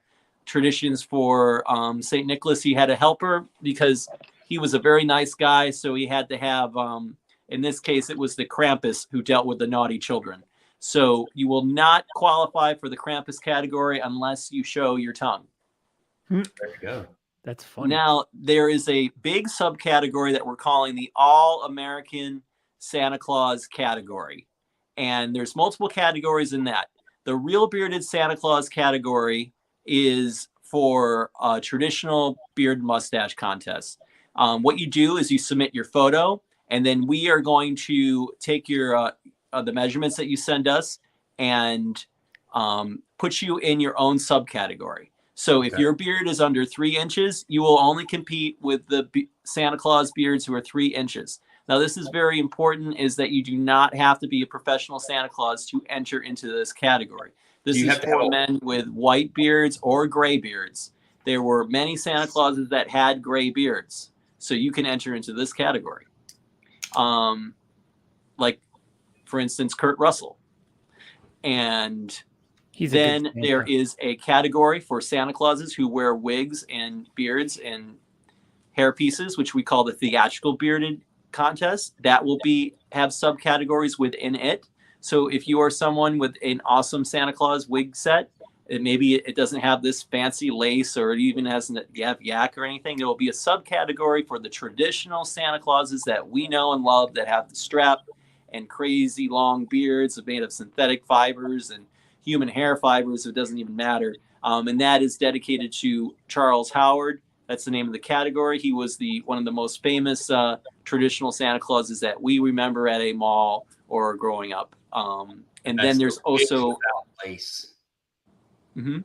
traditions for St. Nicholas, he had a helper because he was a very nice guy. So he had to have, in this case, it was the Krampus who dealt with the naughty children. So you will not qualify for the Krampus category unless you show your tongue. There you go. That's funny. Now, there is a big subcategory that we're calling the All-American Santa Claus category. And there's multiple categories in that. The Real Bearded Santa Claus category is for a traditional beard and mustache contest. What you do is you submit your photo, and then we are going to take your the measurements that you send us and put you in your own subcategory. So if your beard is under 3 inches, you will only compete with the Santa Claus beards who are 3 inches. Now, this is very important, is that you do not have to be a professional Santa Claus to enter into this category. This is for men with white beards or gray beards. There were many Santa Clauses that had gray beards, so you can enter into this category. Like, for instance, Kurt Russell. And then there is a category for Santa Clauses who wear wigs and beards and hair pieces, which we call the theatrical bearded contest. That will have subcategories within it. So if you are someone with an awesome Santa Claus wig set, and maybe it doesn't have this fancy lace, or it even hasn't yak or anything, there will be a subcategory for the traditional Santa Clauses that we know and love, that have the strap and crazy long beards made of synthetic fibers and human hair fibers. It doesn't even matter. And that is dedicated to Charles Howard. That's the name of the category. He was one of the most famous traditional Santa Clauses that we remember at a mall or growing up. And then there's also lace. With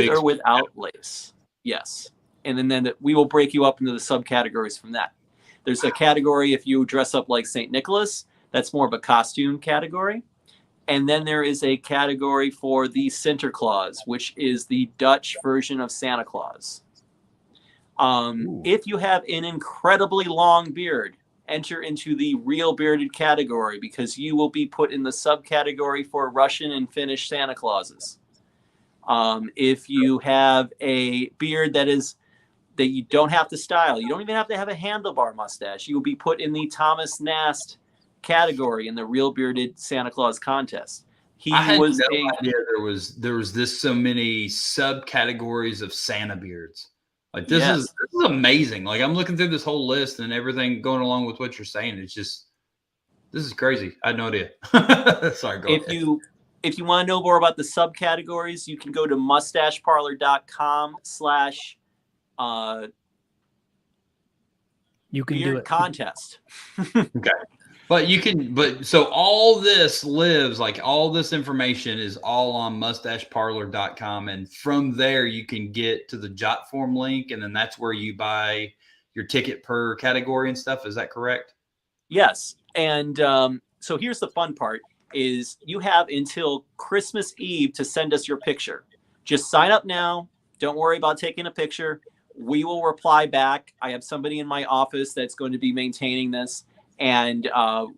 or without lace. Yes. And then we will break you up into the subcategories from that. There's a category if you dress up like St. Nicholas. That's more of a costume category. And then there is a category for the Sinterklaas, which is the Dutch version of Santa Claus. If you have an incredibly long beard, enter into the real bearded category, because you will be put in the subcategory for Russian and Finnish Santa Clauses. If you have a beard that you don't have to style, you don't even have to have a handlebar mustache, you will be put in the Thomas Nast category in the real bearded Santa Claus contest. I had no idea there was this so many subcategories of Santa beards. Like this is amazing. Like I'm looking through this whole list and everything going along with what you're saying. It's just, this is crazy. I had no idea. Sorry, go ahead. If you want to know more about the subcategories, you can go to mustacheparlor.com/ you can beard do it contest. Okay. So all this lives, like all this information is all on mustacheparlor.com. And from there, you can get to the Jot Form link. And then that's where you buy your ticket per category and stuff. Is that correct? Yes. And so here's the fun part is you have until Christmas Eve to send us your picture. Just sign up now. Don't worry about taking a picture. We will reply back. I have somebody in my office that's going to be maintaining this. And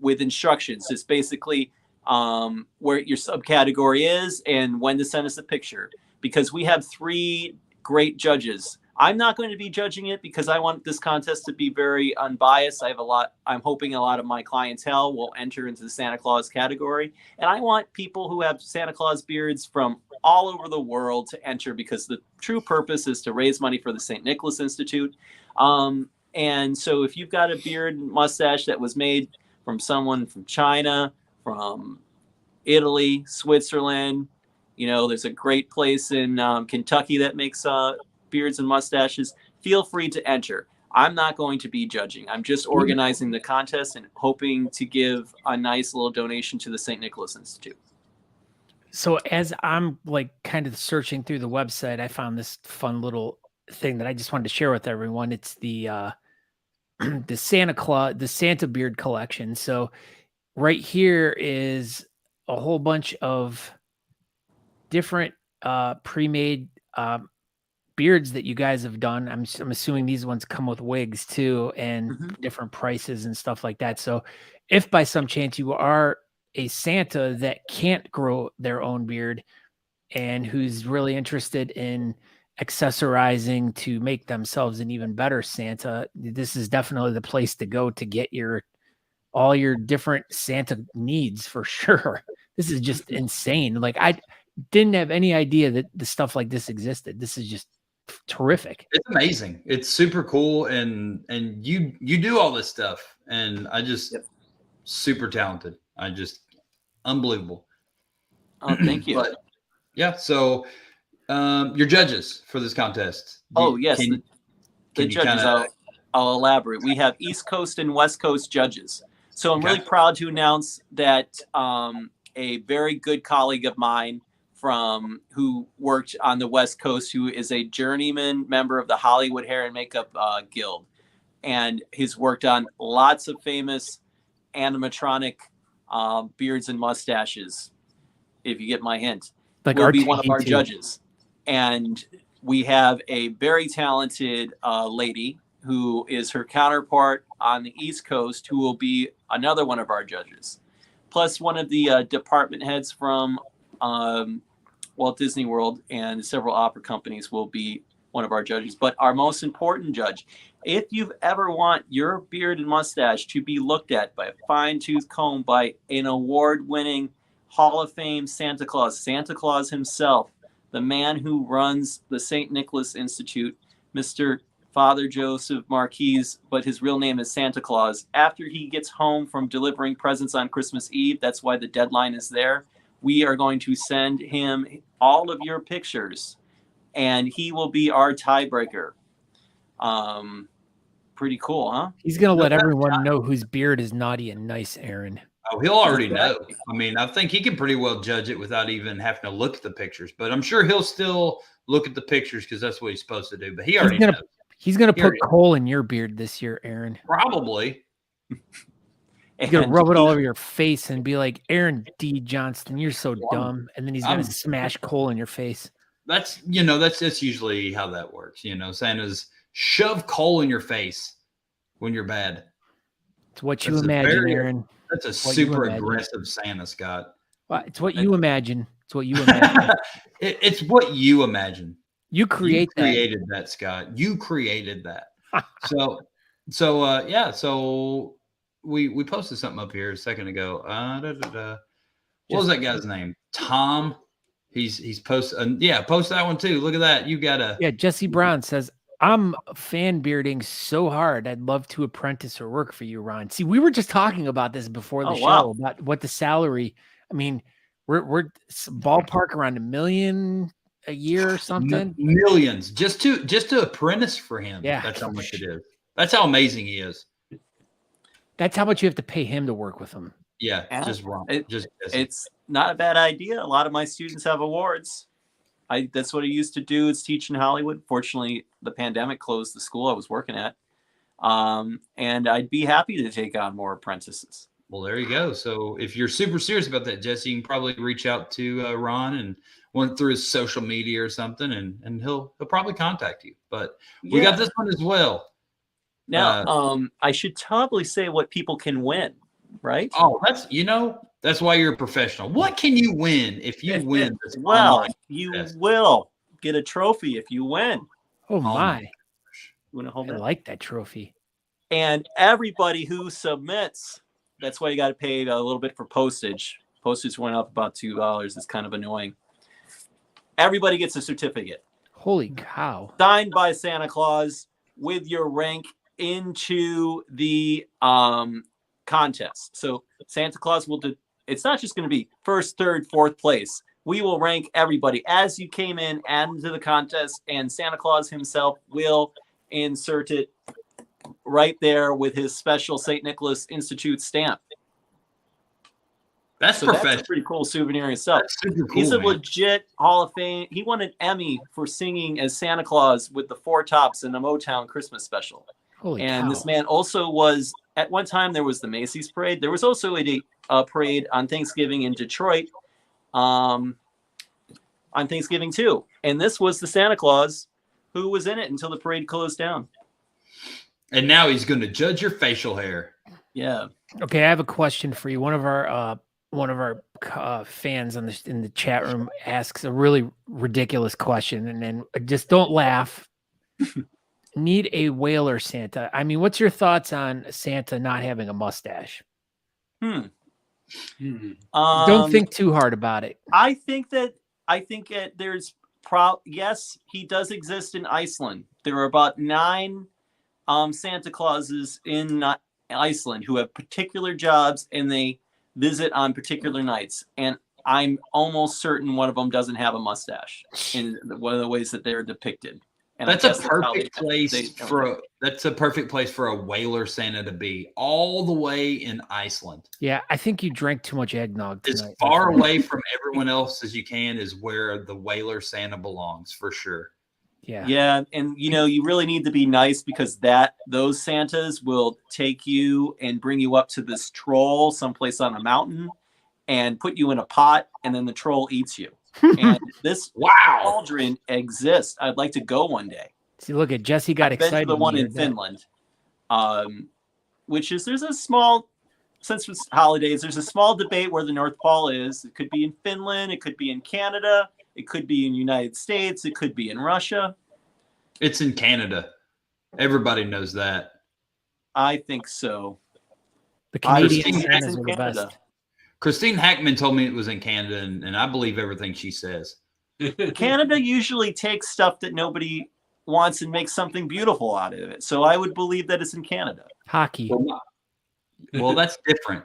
with instructions, it's basically where your subcategory is and when to send us a picture. Because we have 3 great judges. I'm not going to be judging it because I want this contest to be very unbiased. I'm hoping a lot of my clientele will enter into the Santa Claus category. And I want people who have Santa Claus beards from all over the world to enter, because the true purpose is to raise money for the St. Nicholas Institute. And so if you've got a beard and mustache that was made from someone from China, from Italy, Switzerland, there's a great place in Kentucky that makes beards and mustaches, feel free to enter. I'm not going to be judging. I'm just organizing the contest and hoping to give a nice little donation to the St. Nicholas Institute. So as I'm like kind of searching through the website, I found this fun little thing that I just wanted to share with everyone. It's the Santa beard collection. So right here is a whole bunch of different pre-made beards that you guys have done. I'm assuming these ones come with wigs too, and different prices and stuff like that. So if by some chance you are a Santa that can't grow their own beard and who's really interested in accessorizing to make themselves an even better Santa, this is definitely the place to go to get all your different Santa needs for sure. This is just insane. Like I didn't have any idea that the stuff like this existed. This is just terrific. It's amazing. It's super cool. And you do all this stuff, and I just super talented. Unbelievable. Oh, thank you. But yeah. So your judges for this contest. Yes. The judges, I'll elaborate. We have East Coast and West Coast judges. So I'm really proud to announce that a very good colleague of mine who worked on the West Coast, who is a journeyman member of the Hollywood Hair and Makeup Guild, and he's worked on lots of famous animatronic beards and mustaches, if you get my hint, will be one of our judges. And we have a very talented lady who is her counterpart on the East Coast, who will be another one of our judges. Plus one of the department heads from Walt Disney World and several opera companies will be one of our judges. But our most important judge, if you've ever want your beard and mustache to be looked at by a fine-tooth comb by an award-winning Hall of Fame Santa Claus himself, the man who runs the St. Nicholas Institute, Mr. Father Joseph Marquise, but his real name is Santa Claus. After he gets home from delivering presents on Christmas Eve, that's why the deadline is there, we are going to send him all of your pictures, and he will be our tiebreaker. Pretty cool, huh? He's going to let everyone know whose beard is naughty and nice, Aaron. Oh, he'll already know. I mean, I think he can pretty well judge it without even having to look at the pictures, but I'm sure he'll still look at the pictures because that's what he's supposed to do. But he already knows. He's going to put coal in your beard this year, Aaron. Probably. He's gonna And rub it all he- over your face and be like, Aaron D. Johnston, you're so dumb. And then he's gonna smash coal in your face. That's that's usually how that works. Santa's shove coal in your face when you're bad. It's what you imagine, Aaron. That's a super aggressive Santa, Scott. Well, it's what you imagine. It's what you imagine. It's what you imagine. You created that, Scott. You created that. So we posted something up here a second ago. What was that guy's name? Tom. He's posted. Post that one too. Look at that. You got a Jesse Brown says, I'm fan bearding so hard. I'd love to apprentice or work for you, Ron. See, we were just talking about this before the show about what the salary. I mean, we're ballpark around $1 million a year or something. Millions just to apprentice for him. Yeah, that's how much it is. That's how amazing he is. That's how much you have to pay him to work with him. Yeah, just wrong. It's not a bad idea. A lot of my students have awards. That's what I used to do, is teach in Hollywood. Fortunately, the pandemic closed the school I was working at. And I'd be happy to take on more apprentices. Well, there you go. So if you're super serious about that, Jesse, you can probably reach out to Ron and went through his social media or something, and he'll probably contact you. But we got this one as well. Now, I should probably say what people can win, right? Oh, that's why you're a professional. What can you win if you win this? Well, you will get a trophy if you win. Oh my. You want to hold I that? like that trophy. And everybody who submits, that's why you got to pay a little bit for postage. Postage went up about $2. It's kind of annoying. Everybody gets a certificate. Holy cow. Signed by Santa Claus with your rank into the contest. So Santa Claus will do. It's not just going to be first, third, fourth place. We will rank everybody as you came in and into the contest, and Santa Claus himself will insert it right there with his special St. Nicholas Institute stamp. That's professional. That's a pretty cool souvenir itself. Super cool, He's a man. legit Hall of Fame. He won an Emmy for singing as Santa Claus with the Four Tops in the Motown Christmas special. Holy and cow. This man also was, at one time, there was the Macy's parade. There was also a parade on Thanksgiving in Detroit on Thanksgiving too. And this was the Santa Claus who was in it until the parade closed down. And now he's going to judge your facial hair. Yeah. Okay, I have a question for you. One of our fans in the chat room asks a really ridiculous question, and then just don't laugh. Need a whaler Santa. I mean, what's your thoughts on Santa not having a mustache? Don't think too hard about it. I think there's yes, he does exist in Iceland. There are about 9 Santa Clauses in Iceland who have particular jobs, and they visit on particular nights. And I'm almost certain one of them doesn't have a mustache in one of the ways that they're depicted. And that's a perfect place for a whaler Santa to be, all the way in Iceland. Yeah, I think you drank too much eggnog tonight. As far away from everyone else as you can is where the whaler Santa belongs, for sure. Yeah, and you really need to be nice, because those Santas will take you and bring you up to this troll someplace on a mountain and put you in a pot, and then the troll eats you. And this cauldron exists. I'd like to go one day. See, look at Jesse got excited. Been to the one in Finland, which is since it's holidays, there's a small debate where the North Pole is. It could be in Finland, it could be in Canada, it could be in the United States, it could be in Russia. It's in Canada. Everybody knows that. I think so. The Canadian Santas are the best. Christine Hackman told me it was in Canada, and I believe everything she says. Canada usually takes stuff that nobody wants and makes something beautiful out of it. So I would believe that it's in Canada. Hockey. Well, that's different.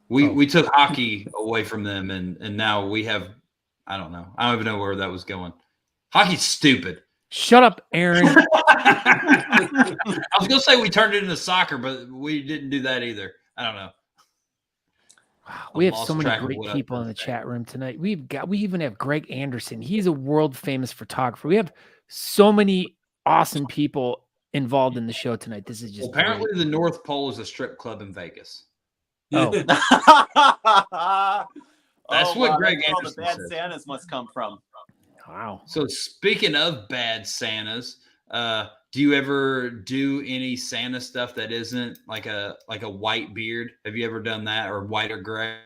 We took hockey away from them, and now we have, I don't know. I don't even know where that was going. Hockey's stupid. Shut up, Aaron. I was going to say we turned it into soccer, but we didn't do that either. I don't know. Wow, we have so many great people in the chat room tonight. We even have Greg Anderson. He's a world famous photographer. We have so many awesome people involved in the show tonight. This is just apparently great. The North Pole is a strip club in Vegas. Oh, That's what Greg that's where all the Anderson bad says. Santas must come from. wow. So speaking of bad Santas, do you ever do any Santa stuff that isn't like a white beard? Have you ever done that, or white or gray?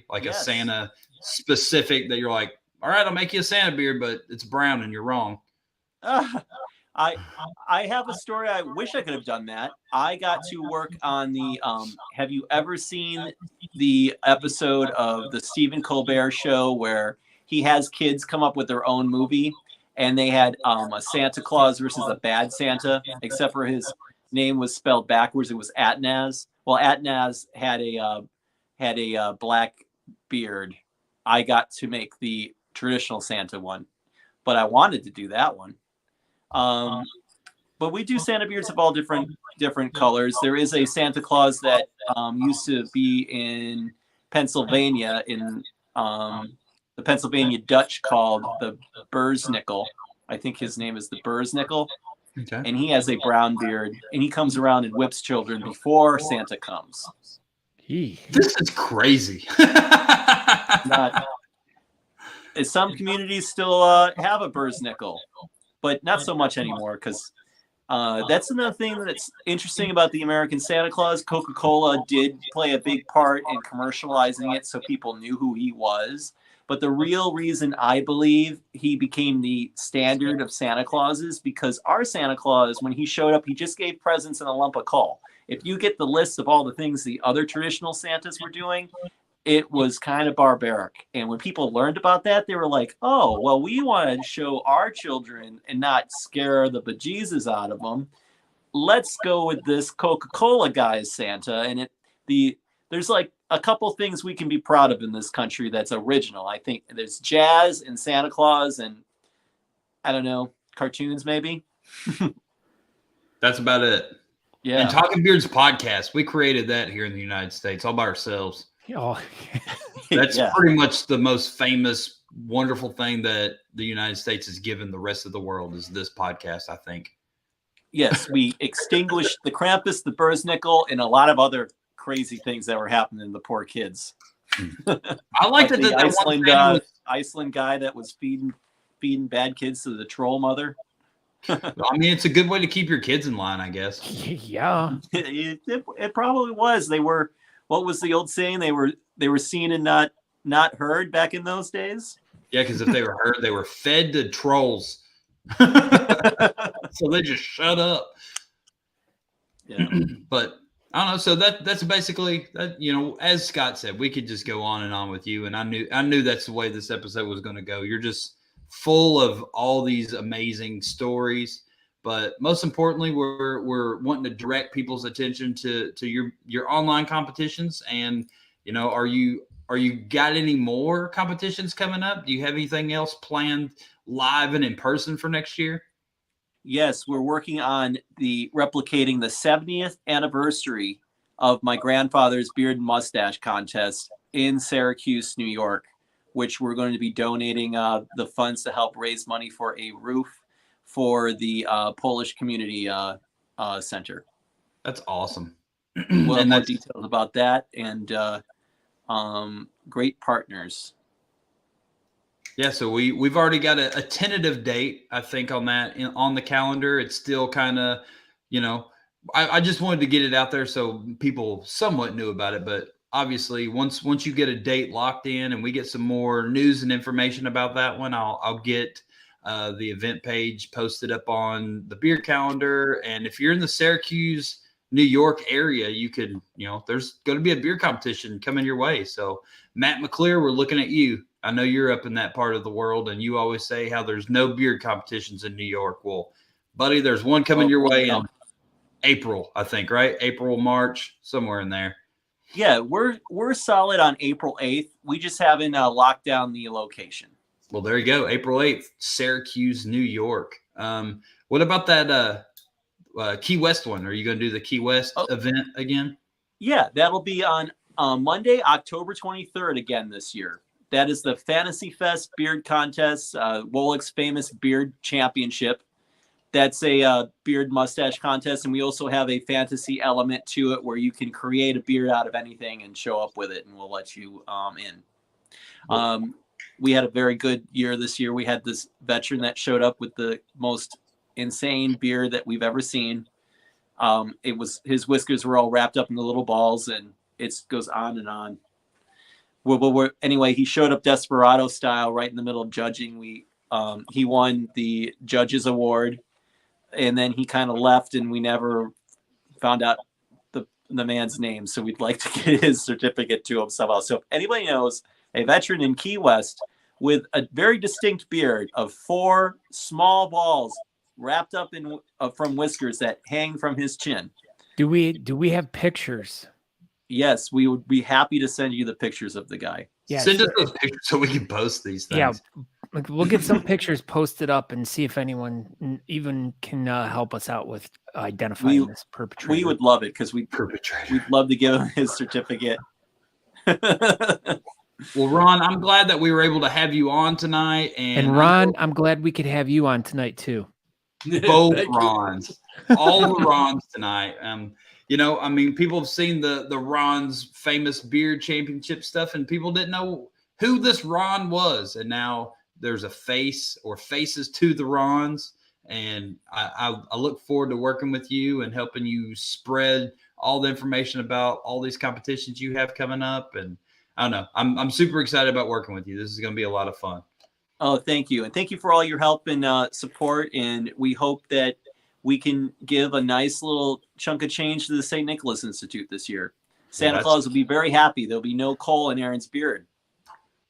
Like a Yes. Santa specific that you're like, all right, I'll make you a Santa beard, but it's brown and you're wrong. I have a story. I wish I could have done that. I got to work on the have you ever seen the episode of the Stephen Colbert show where he has kids come up with their own movie, and they had a Santa Claus versus a bad Santa, except for his name was spelled backwards. It was Atnaz. Well, Atnaz had a black beard. I got to make the traditional Santa one, but I wanted to do that one. But we do Santa beards of all different colors. There is a Santa Claus that used to be in Pennsylvania in the Pennsylvania Dutch called the Burznickel. I think his name is the Burznickel. Okay. And he has a brown beard, and he comes around and whips children before Santa comes. This is crazy. Some communities still have a Burznickel, but not so much anymore, because that's another thing that's interesting about the American Santa Claus. Coca-Cola did play a big part in commercializing it so people knew who he was. But the real reason I believe he became the standard of Santa Clauses, because our Santa Claus, when he showed up, he just gave presents and a lump of coal. If you get the list of all the things the other traditional Santas were doing, it was kind of barbaric. And when people learned about that, they were like, oh, well, we want to show our children and not scare the bejesus out of them. Let's go with this Coca-Cola guy's Santa. And there's like a couple things we can be proud of in this country that's original. I think there's jazz and Santa Claus and, I don't know, cartoons maybe. That's about it. Yeah. And Talking Beards podcast, we created that here in the United States all by ourselves. Oh, That's pretty much the most famous, wonderful thing that the United States has given the rest of the world is this podcast, I think. Yes, we extinguished the Krampus, the Burznickel, and a lot of other crazy things that were happening to the poor kids. I like that the Iceland guy that was feeding bad kids to the troll mother. I mean, it's a good way to keep your kids in line, I guess. yeah. It probably was. They were. What was the old saying? They were seen and not heard back in those days. Yeah, because if they were heard, they were fed to trolls. So they just shut up. Yeah. But I don't know. So that's basically that. You know, as Scott said, we could just go on and on with you, and I knew that's the way this episode was going to go. You're just full of all these amazing stories. But most importantly, we're wanting to direct people's attention to your online competitions. And, you know, are you got any more competitions coming up? Do you have anything else planned live and in person for next year? Yes, we're working on replicating the 70th anniversary of my grandfather's beard and mustache contest in Syracuse, New York, which we're going to be donating the funds to help raise money for a roof for the Polish Community Center. That's awesome. We'll have more details about that and great partners. Yeah, so we've already got a tentative date, I think, on that on the calendar. It's still kind of, you know, I just wanted to get it out there so people somewhat knew about it. But obviously, once you get a date locked in and we get some more news and information about that one, I'll get the event page posted up on the beer calendar. And if you're in the Syracuse, New York area, you could, you know, there's going to be a beer competition coming your way. So Matt McLear, we're looking at you. I know you're up in that part of the world and you always say how there's no beer competitions in New York. Well, buddy, there's one coming your way in April, I think, right? April, March, somewhere in there. Yeah, we're solid on April 8th. We just haven't locked down the location. Well, there you go. April 8th, Syracuse, New York. What about that Key West one? Are you going to do the Key West event again? Yeah, that'll be on Monday, October 23rd again this year. That is the Fantasy Fest Beard Contest, Wolek's famous beard championship. That's a beard mustache contest, and we also have a fantasy element to it where you can create a beard out of anything and show up with it, and we'll let you in. We had a very good year this year. We had this veteran that showed up with the most insane beard that we've ever seen. It was his whiskers were all wrapped up in the little balls, and it goes on and on. Anyway, he showed up desperado style right in the middle of judging. He won the judges award, and then he kind of left, and we never found out the man's name. So we'd like to get his certificate to him somehow. So if anybody knows a veteran in Key West with a very distinct beard of 4 small balls wrapped up in from whiskers that hang from his chin. Do we have pictures? Yes, we would be happy to send you the pictures of the guy. Yeah, Send us those pictures so we can post these things. Yeah, we'll get some pictures posted up and see if anyone even can help us out with identifying this perpetrator. We would love it because we'd love to give him his certificate. Well, Ron, I'm glad that we were able to have you on tonight. And Ron, I'm glad we could have you on tonight too. Both Rons, all the Rons tonight. You know, I mean, people have seen the Ron's famous beard championship stuff, and people didn't know who this Ron was. And now there's a face or faces to the Rons. And I look forward to working with you and helping you spread all the information about all these competitions you have coming up. And I don't know, I'm super excited about working with you. This is going to be a lot of fun. Oh, thank you. And thank you for all your help and support. And we hope that we can give a nice little chunk of change to the St. Nicholas Institute this year. Santa Claus will be very happy. There'll be no coal in Aaron's beard.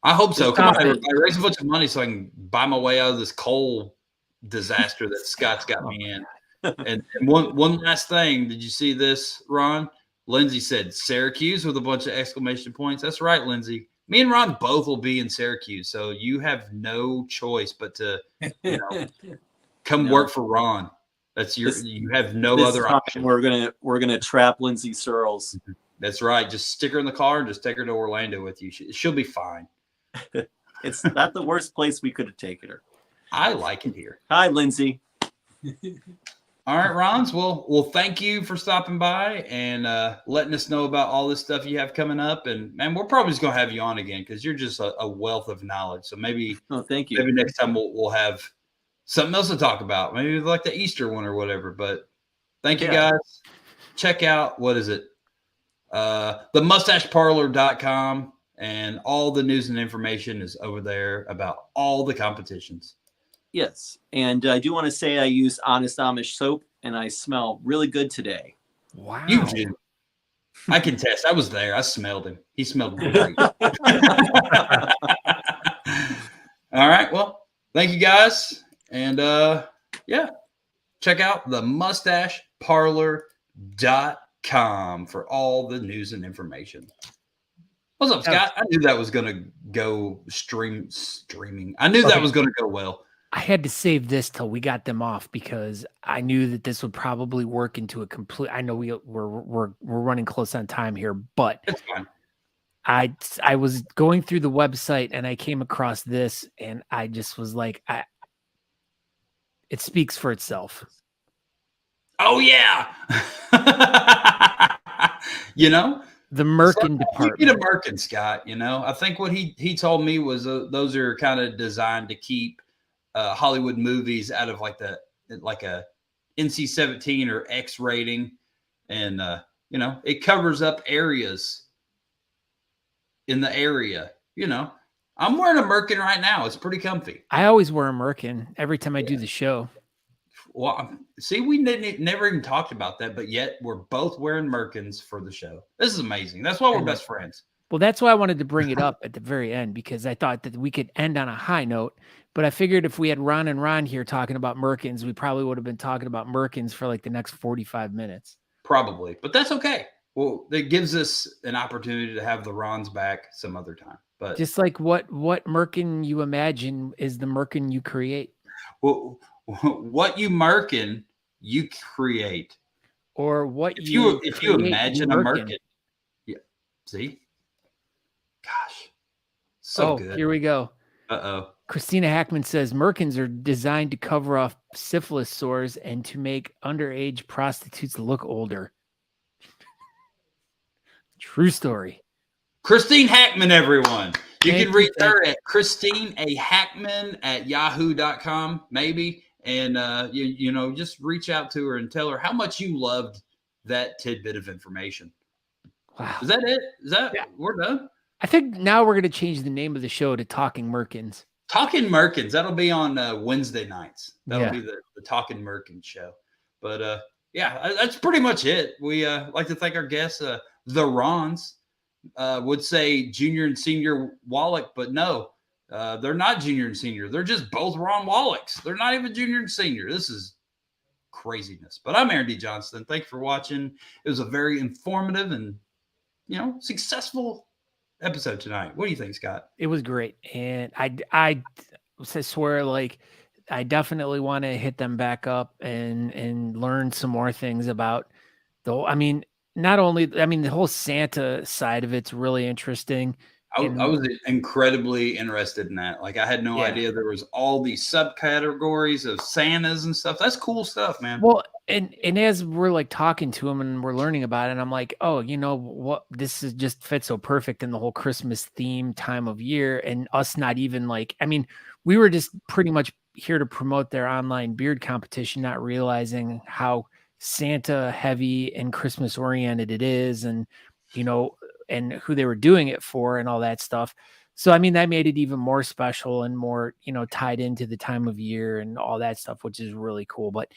I hope so. Come on, I raise a bunch of money so I can buy my way out of this coal disaster that Scott's got me in. And one last thing. Did you see this, Ron? Lindsay said Syracuse with a bunch of exclamation points. That's right, Lindsay. Me and Ron both will be in Syracuse, so you have no choice but to, come work for Ron. That's you have no other option. We're gonna trap Lindsay Searles. That's right. Just stick her in the car and just take her to Orlando with you. She'll be fine. It's not the worst place we could have taken her. I like it here. Hi, Lindsay. All right, Rons. Well, thank you for stopping by and letting us know about all this stuff you have coming up. And man, we're probably just gonna have you on again because you're just a wealth of knowledge. So maybe, thank you. Maybe next time we'll have something else to talk about. Maybe like the Easter one or whatever. But thank you guys. Check out what is it? TheMustacheParlor.com, and all the news and information is over there about all the competitions. Yes, and I do want to say I use Honest Amish soap, and I smell really good today. Wow. You do. I can test. I was there. I smelled him. He smelled great. All right. Well, thank you guys. And check out TheMustacheParlor.com for all the news and information. What's up, Scott? I knew that was going to go streaming. I knew that was going to go well. I had to save this till we got them off because I knew that this would probably work into a complete. I know we're running close on time here, but it's fine. I was going through the website and I came across this and I just was like, it speaks for itself. Oh yeah, the Merkin department. You get a Merkin, Scott. I think what he told me was those are kind of designed to keep Hollywood movies out of like a NC-17 or X rating, and it covers up areas in the area. I'm wearing a Merkin right now. It's pretty comfy. I always wear a Merkin every time I do the show. Well, see, we never even talked about that, but yet we're both wearing Merkins for the show. This is amazing. That's why we're best friends. Well, that's why I wanted to bring it up at the very end, because I thought that we could end on a high note. But I figured if we had Ron and Ron here talking about Merkins, we probably would have been talking about Merkins for like the next 45 minutes. Probably, but that's okay. Well, it gives us an opportunity to have the Rons back some other time. But just like what Merkin you imagine is the Merkin you create. Well, what you Merkin, you create. Or what if you imagine a Merkin. Yeah. See? Gosh. So good. Here we go. Uh-oh. Christina Hackman says Merkins are designed to cover off syphilis sores and to make underage prostitutes look older. True story. Christine Hackman, everyone. You Thank can you, reach thank her at christineahackman@yahoo.com, maybe. And, you know, just reach out to her and tell her how much you loved that tidbit of information. Wow. Is that it? Is that, Yeah. we're done? I think now we're going to change the name of the show to Talking Merkins. Talking Merkins. That'll be on Wednesday nights. That'll Yeah. be the Talking Merkins show. But, yeah, that's pretty much it. We like to thank our guests, the Rons. Would say junior and senior Wolek, but no, they're not junior and senior. They're just both Ron Woleks. They're not even junior and senior. This is craziness. But I'm Aaron D. Johnston. Thank you for watching. It was a very informative and, you know, successful episode tonight. What do you think, Scott? It was great. And I swear, like, I definitely want to hit them back up and learn some more things about not only, the whole Santa side of it's really interesting. I was incredibly interested in that. Like, I had no idea there was all these subcategories of Santas and stuff. That's cool stuff, man. Well, and as we're like talking to him and we're learning about it, and I'm like, oh, you know what? This is just fits so perfect in the whole Christmas theme time of year, and us not even like, we were just pretty much here to promote their online beard competition, not realizing how Santa heavy and Christmas oriented it is, and and who they were doing it for and all that stuff. So that made it even more special and more tied into the time of year and all that stuff, which is really cool. But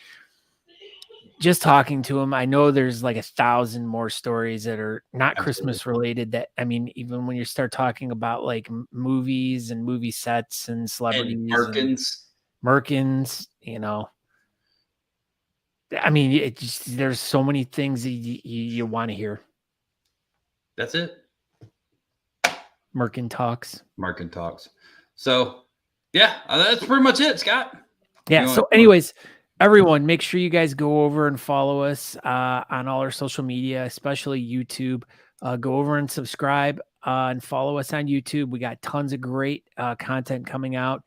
just talking to him, I know there's like 1,000 more stories that are not Christmas related, that even when you start talking about like movies and movie sets and celebrities and Merkins, there's so many things that you want to hear. That's it. Merkin Talks. So, yeah, that's pretty much it, Scott. Yeah. So anyways, everyone, make sure you guys go over and follow us on all our social media, especially YouTube. Go over and subscribe and follow us on YouTube. We got tons of great content coming out.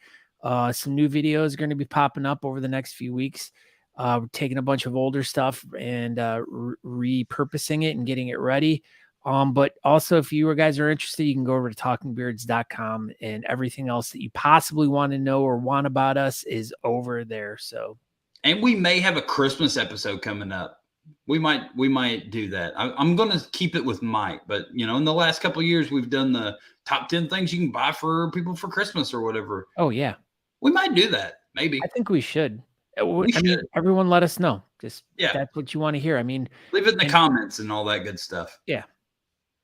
Some new videos are going to be popping up over the next few weeks. We're taking a bunch of older stuff and repurposing it and getting it ready. But also, if you guys are interested, you can go over to talkingbeards.com, and everything else that you possibly want to know or want about us is over there. So, and we may have a Christmas episode coming up. We might do that. I'm going to keep it with Mike, but in the last couple of years, we've done the top 10 things you can buy for people for Christmas or whatever. Oh yeah, we might do that. Maybe. I think we should. Everyone let us know. Just if that's what you want to hear. Leave it in the comments and all that good stuff. Yeah.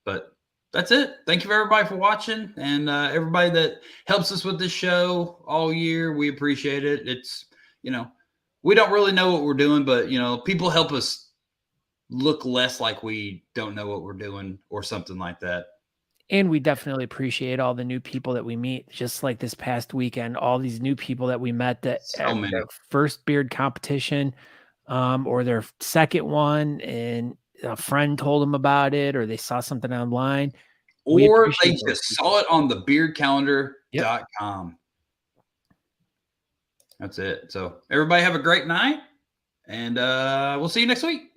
But that's it. Thank you everybody for watching, and everybody that helps us with this show all year. We appreciate it. It's, we don't really know what we're doing, but people help us look less like we don't know what we're doing or something like that. And we definitely appreciate all the new people that we meet, just like this past weekend, all these new people that we met that their first beard competition or their second one, and a friend told them about it, or they saw something online. Or they just saw it on the beardcalendar.com. That's it. So everybody have a great night, and we'll see you next week.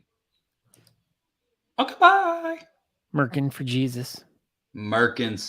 Okay, bye. Merkin for Jesus. Merkins.